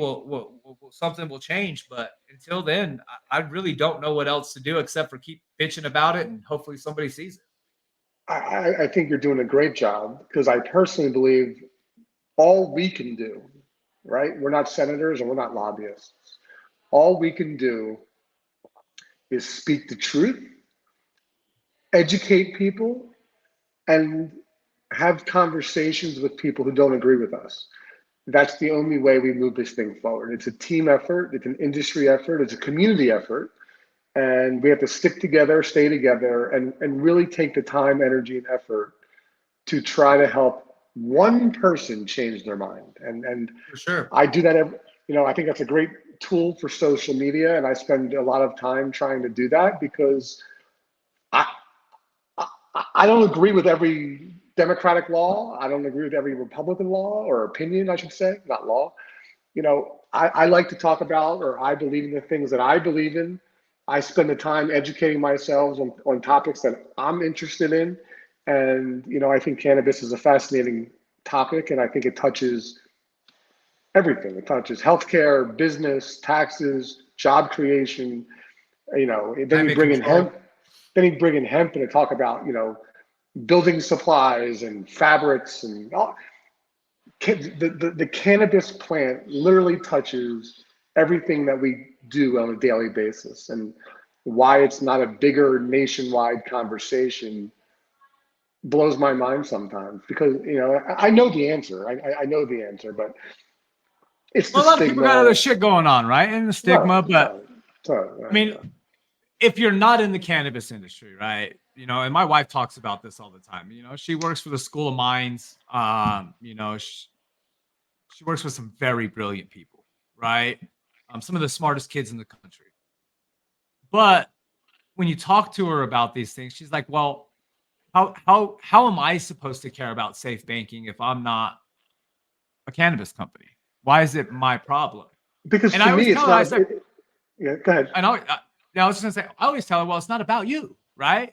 something will change. But until then, I really don't know what else to do except for keep bitching about it, and hopefully somebody sees it. I think you're doing a great job, because I personally believe all we can do, right? We're not senators and we're not lobbyists. All we can do is speak the truth, educate people, and have conversations with people who don't agree with us. That's the only way we move this thing forward. It's a team effort. It's an industry effort. It's a community effort. And we have to stick together, stay together, and really take the time, energy, and effort to try to help one person change their mind. And for sure, I do that. I think that's a great tool for social media, and I spend a lot of time trying to do that, because I don't agree with every Democratic law. I don't agree with every Republican law or opinion, I should say, not law. I like to talk about, or I believe in the things that I believe in. I spend the time educating myself on topics that I'm interested in. And, I think cannabis is a fascinating topic, and I think it touches everything. It touches healthcare, business, taxes, job creation. Then you bring in hemp. Then you bring in hemp and talk about, building supplies and fabrics and all. The cannabis plant literally touches everything that we do on a daily basis, and why it's not a bigger nationwide conversation blows my mind sometimes, because I know the answer. I know the answer, but it's the a lot stigma. of people got other shit going on, right? And the stigma, I mean, if you're not in the cannabis industry, right? And my wife talks about this all the time. She works for the School of Mines. She works with some very brilliant people, right? Some of the smartest kids in the country. But when you talk to her about these things, she's like, well, how am I supposed to care about safe banking if I'm not a cannabis company? Why is it my problem? Because for me, it's not. Yeah, go ahead. And I was just gonna say, I always tell her, well, it's not about you, right?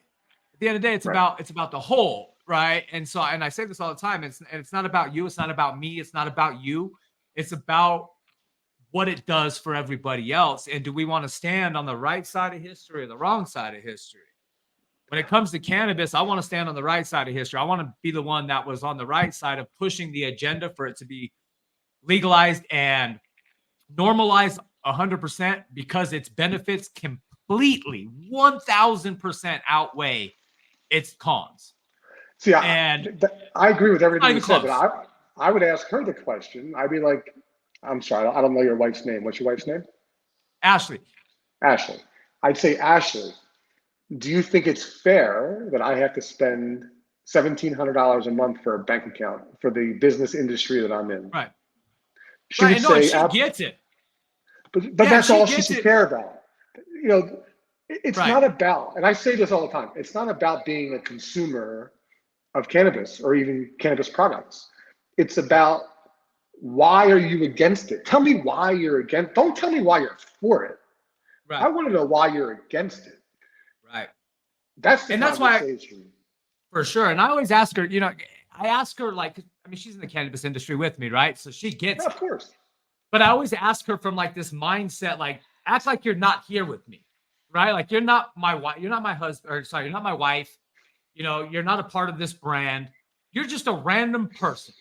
At the end of the day, it's about the whole, right? And so, and I say this all the time, it's not about you, it's not about me, it's not about you, it's about what it does for everybody else. And do we want to stand on the right side of history or the wrong side of history? When it comes to cannabis, I want to stand on the right side of history. I want to be the one that was on the right side of pushing the agenda for it to be legalized and normalized 100%, because its benefits completely 1000% outweigh its cons. See, And I agree with everything not you even said, but close. I would ask her the question. I'd be like, I'm sorry, I don't know your wife's name. What's your wife's name? Ashley. Ashley. I'd say, Ashley, do you think it's fair that I have to spend $1,700 a month for a bank account for the business industry that I'm in? Right. She Right. would And no, and say, she gets it. but Yeah, and that's she all she gets should it. care about. You know, it's Right. not about, and I say this all the time, it's not about being a consumer of cannabis or even cannabis products. It's Right. about, why are you against it? Tell me why you're against. Don't tell me why you're for it. I Right. want to know why you're against it. Right. That's the And that's why, conversation. for sure. And I always ask her, I ask her, like, I mean, she's in the cannabis industry with me, right? So she Yeah, gets of it. course. But I always ask her from like this mindset, like, act like you're not here with me, right? Like, you're not my wife, you're not my husband, or sorry, you're not my wife. You're not a part of this brand. You're just a random person,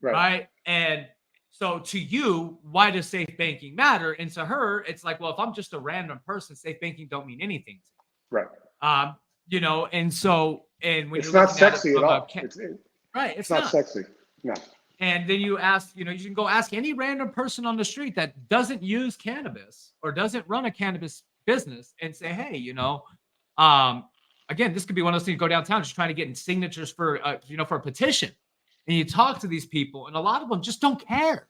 Right. right? And so to you, why does safe banking matter? And to her, it's like, well, if I'm just a random person, safe banking don't mean anything to Right. me. And so, and when you're It's not looking at it sexy at from all. right, It's it's not not. sexy. No. And then you ask, you can go ask any random person on the street that doesn't use cannabis or doesn't run a cannabis business and say, hey, um, again, this could be one of those things. You go downtown just trying to get in signatures for, for a petition, and you talk to these people, and a lot of them just don't care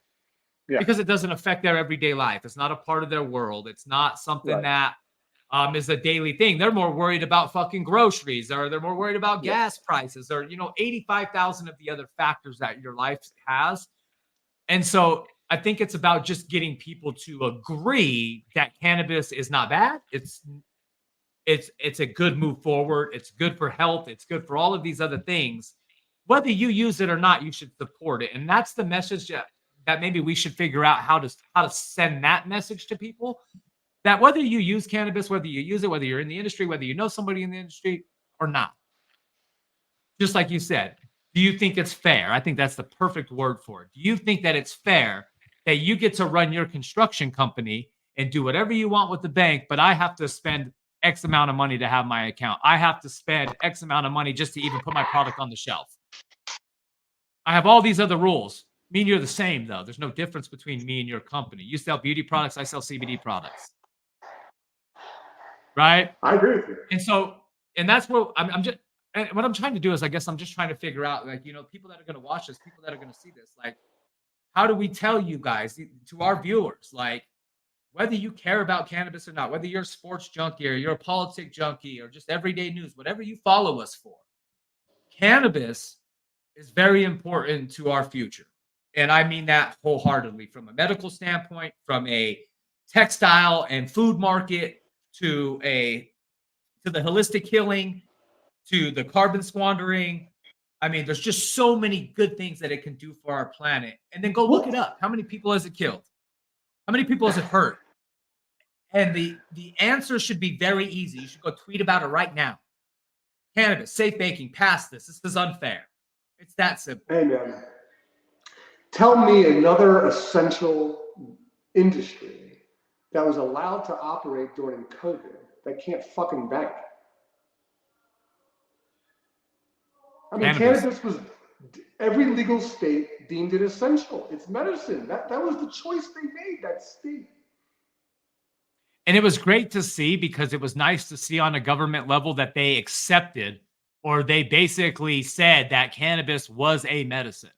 Yeah. because it doesn't affect their everyday life. It's not a part of their world. It's not something Right. that is a daily thing. They're more worried about fucking groceries, or they're more worried about Yeah. gas prices, or 85,000 of the other factors that your life has. And so I think it's about just getting people to agree that cannabis is not bad. It's a good move forward. It's good for health. It's good for all of these other things. Whether you use it or not, you should support it. And that's the message that maybe we should figure out how to send that message to people, that whether you use cannabis, whether you use it, whether you're in the industry, whether you know somebody in the industry or not, just like you said, do you think it's fair? I think that's the perfect word for it. Do you think that it's fair that you get to run your construction company and do whatever you want with the bank, but I have to spend X amount of money to have my account? I have to spend X amount of money just to even put my product on the shelf. I have all these other rules. Me and you're the same, though. There's no difference between me and your company. You sell beauty products, I sell CBD products. Right? I agree with you. And so, and that's what I'm just, and what I'm trying to do is, I guess I'm just trying to figure out, like, people that are going to watch this, people that are going to see this, like, how do we tell you guys, to our viewers, like, whether you care about cannabis or not, whether you're a sports junkie or you're a politic junkie or just everyday news, whatever you follow us for, cannabis is very important to our future. And I mean that wholeheartedly, from a medical standpoint, from a textile and food market, to the holistic healing, to the carbon squandering. I mean, there's just so many good things that it can do for our planet. And then go look it up. How many people has it killed? How many people has it hurt? And the answer should be very easy. You should go tweet about it right now. Cannabis, safe banking, pass this. This is unfair. It's that simple. Hey, man. Tell me another essential industry that was allowed to operate during COVID that can't fucking bank. I mean, cannabis was, every legal state deemed it essential. It's medicine. That was the choice they made, that state. And it was great to see, because it was nice to see on a government level that they accepted, or they basically said that cannabis was a medicine.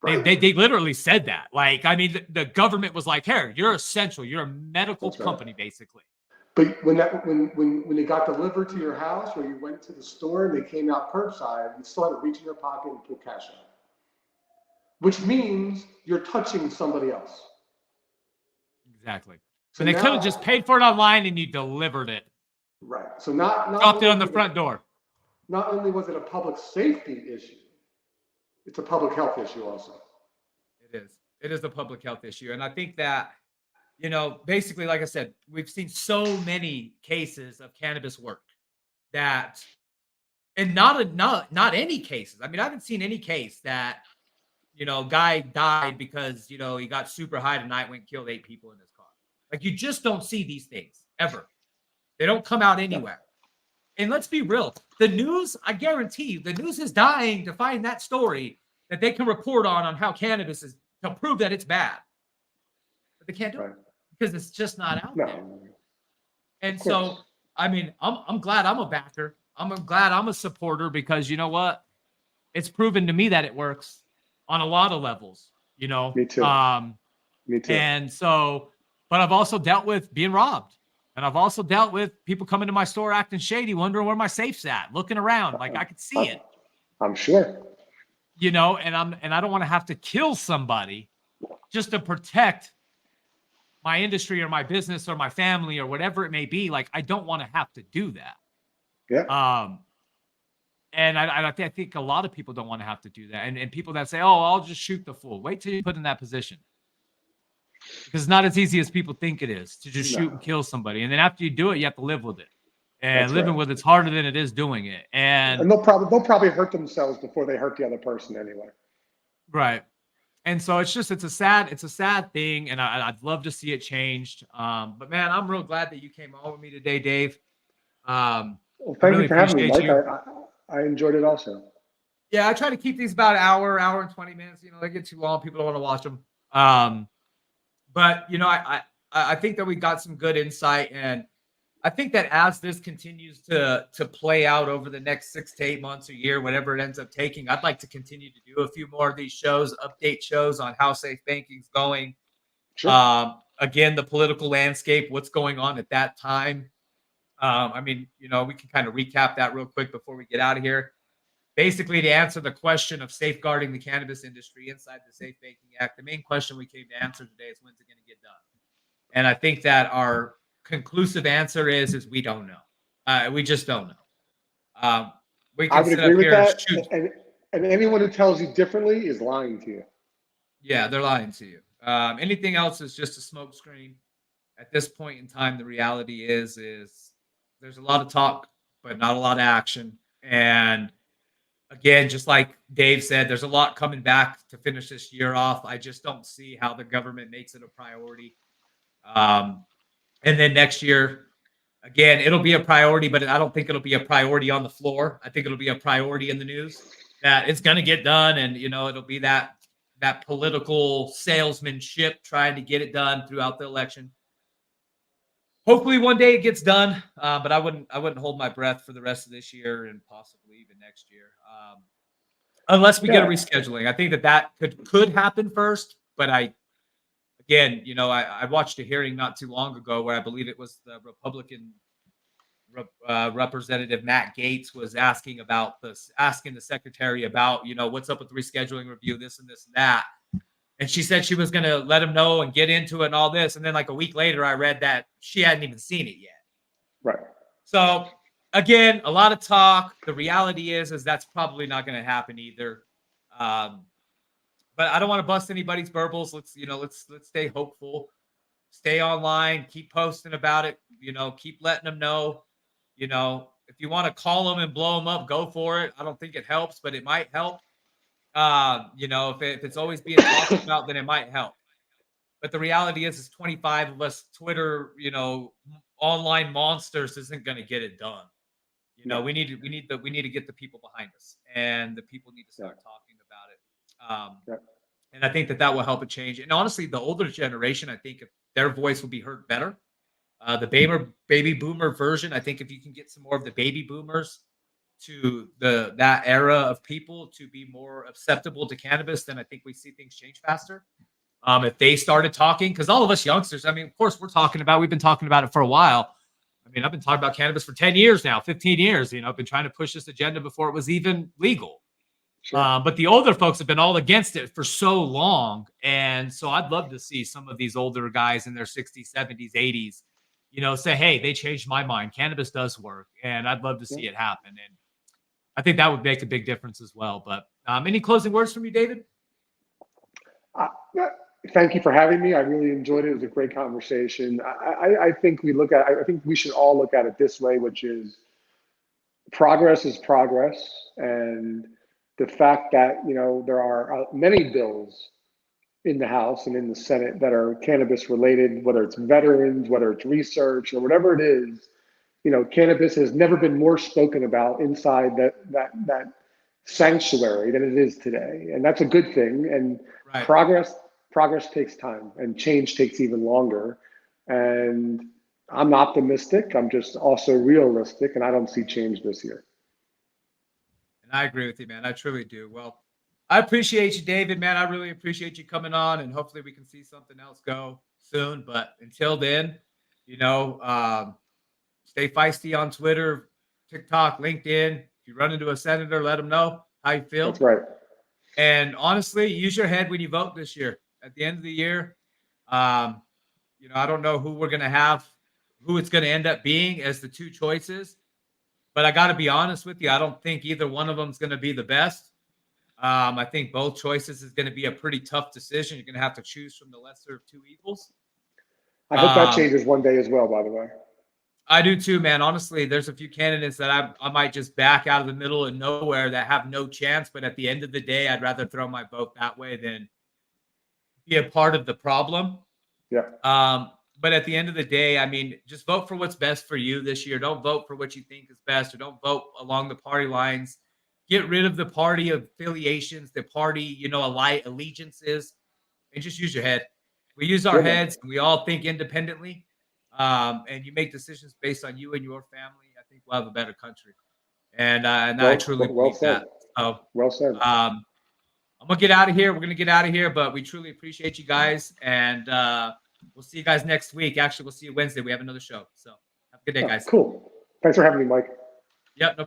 Right. They literally said that. Like, I mean, the government was like, "Here, you're essential. You're a medical company, basically." But when it got delivered to your house, or you went to the store and they came out curbside, you still had to reach in your pocket and pull cash out, which means you're touching somebody else. Exactly. So they could have just paid for it online and you delivered it. Right. So not dropped it on the front door. Not only was it a public safety issue, it's a public health issue also. It is. It is a public health issue. And I think that, basically, like I said, we've seen so many cases of cannabis work that, and not any cases. I mean, I haven't seen any case that, guy died because, he got super high tonight, went and killed 8 people in his car. Like, you just don't see these things ever. They don't come out anywhere. And let's be real. The news, I guarantee you, the news is dying to find that story that they can report on how cannabis is to prove that it's bad. But they can't do it because it's just not out there. And so, I mean, I'm glad I'm a backer. I'm glad I'm a supporter because you know what? It's proven to me that it works on a lot of levels, you know? Me too. Me too. And so, but I've also dealt with being robbed. And I've also dealt with people coming to my store acting shady, wondering where my safe's at, looking around like I could see it. I'm sure. You know, and I don't want to have to kill somebody just to protect my industry or my business or my family or whatever it may be. Like, I don't want to have to do that. Yeah. And I think a lot of people don't want to have to do that. And people that say, oh, I'll just shoot the fool. Wait till you put in that position. Because it's not as easy as people think it is to just shoot and kill somebody. And then after you do it, you have to live with it. And living with it's harder than it is doing it. And they'll probably hurt themselves before they hurt the other person anyway. Right. And so it's a sad thing. And I'd love to see it changed. But man, I'm real glad that you came on with me today, Dave. Well, thank you for having me, Mike. I enjoyed it also. Yeah, I try to keep these about an hour and 20 minutes. You know, they get too long. People don't want to watch them. But, you know, I think that we got some good insight. And I think that as this continues to play out over the next 6 to 8 months or year, whatever it ends up taking, I'd like to continue to do a few more of these shows, update shows on how safe banking's going. Sure. Again, the political landscape, what's going on at that time. I mean, you know, we can kind of recap that real quick before we get out of here. Basically, to answer the question of safeguarding the cannabis industry inside the Safe Banking Act, the main question we came to answer today is when's it going to get done? And I think that our conclusive answer is we don't know. We just don't know. We can I would sit agree up with here that. And anyone who tells you differently is lying to you. Yeah, they're lying to you. Anything else is just a smokescreen. At this point in time, the reality is there's a lot of talk, but not a lot of action. And again, just like Dave said, there's a lot coming back to finish this year off. I just don't see how the government makes it a priority. And then next year, again, it'll be a priority, but I don't think it'll be a priority on the floor. I think it'll be a priority in the news that it's going to get done. And, you know, it'll be that political salesmanship trying to get it done throughout the election. Hopefully one day it gets done, but I wouldn't hold my breath for the rest of this year and possibly even next year, unless we get a rescheduling. I think that could happen first, but again, you know, I watched a hearing not too long ago where I believe it was the Republican Representative Matt Gaetz was asking the secretary about, you know, what's up with the rescheduling review, this and this and that. And she said she was going to let him know and get into it and all this. And then like a week later, I read that she hadn't even seen it yet. Right. So again, a lot of talk. The reality is that's probably not going to happen either. But I don't want to bust anybody's burbles. Let's stay hopeful, stay online, keep posting about it, you know, keep letting them know, you know, if you want to call them and blow them up, go for it. I don't think it helps, but it might help. You know, if it's always being talked about, then it might help. But the reality is 25 of us Twitter, you know, online monsters isn't going to get it done. You know, we need to get the people behind us, and the people need to start talking about it. And I think that will help it change. And honestly, the older generation, I think if their voice will be heard better. The baby boomer version, I think if you can get some more of the baby boomers to that era of people to be more acceptable to cannabis, then I think we see things change faster. If they started talking, because all of us youngsters, I mean, of course, we've been talking about it for a while. I mean, I've been talking about cannabis for 10 years now, 15 years. You know, I've been trying to push this agenda before it was even legal. Sure. But the older folks have been all against it for so long. And so I'd love to see some of these older guys in their 60s, 70s, 80s, you know, say, hey, they changed my mind. Cannabis does work. And I'd love to see it happen. And I think that would make a big difference as well. But any closing words from you, David? Thank you for having me. I really enjoyed it. It was a great conversation. I think I think we should all look at it this way, which is progress is progress. And the fact that, you know, there are many bills in the House and in the Senate that are cannabis related, whether it's veterans, whether it's research or whatever it is, cannabis has never been more spoken about inside that sanctuary than it is today, and that's a good thing. And Right. progress takes time, and change takes even longer. And I'm optimistic. I'm just also realistic, and I don't see change this year. And I agree with you, man. I truly do. Well, I appreciate you, David, man. I really appreciate you coming on, and hopefully we can see something else go soon. But until then, you know, stay feisty on Twitter, TikTok, LinkedIn. If you run into a senator, let them know how you That's feel. right. And honestly, use your head when you vote this year. At the end of the year, um, I don't know who we're going to have, who it's going to end up being as the two choices. But I got to be honest with you, I don't think either one of them is going to be the best. I think both choices is going to be a pretty tough decision. You're going to have to choose from the lesser of two evils. I hope that Um, changes one day as well, by the way. I do too, man. Honestly, there's a few candidates that I might just back out of the middle of nowhere that have no chance. But at the end of the day, I'd rather throw my vote that way than be a part of the problem. Yeah. But at the end of the day, I mean, just vote for what's best for you this year. Don't vote for what you think is best, or don't vote along the party lines. Get rid of the party affiliations, the party, allegiances, and just use your head. We use our Yeah, man. heads and we all think independently, and you make decisions based on you and your family. I think we'll have a better country. And I truly Well believe said. that. So Well said. I'm gonna get out of here. We're gonna get out of here, but we truly appreciate you guys, and we'll see you guys next week. Actually, we'll see you Wednesday. We have another show. So have a good day, Oh, guys. cool. Thanks for having me, Mike. Yep. No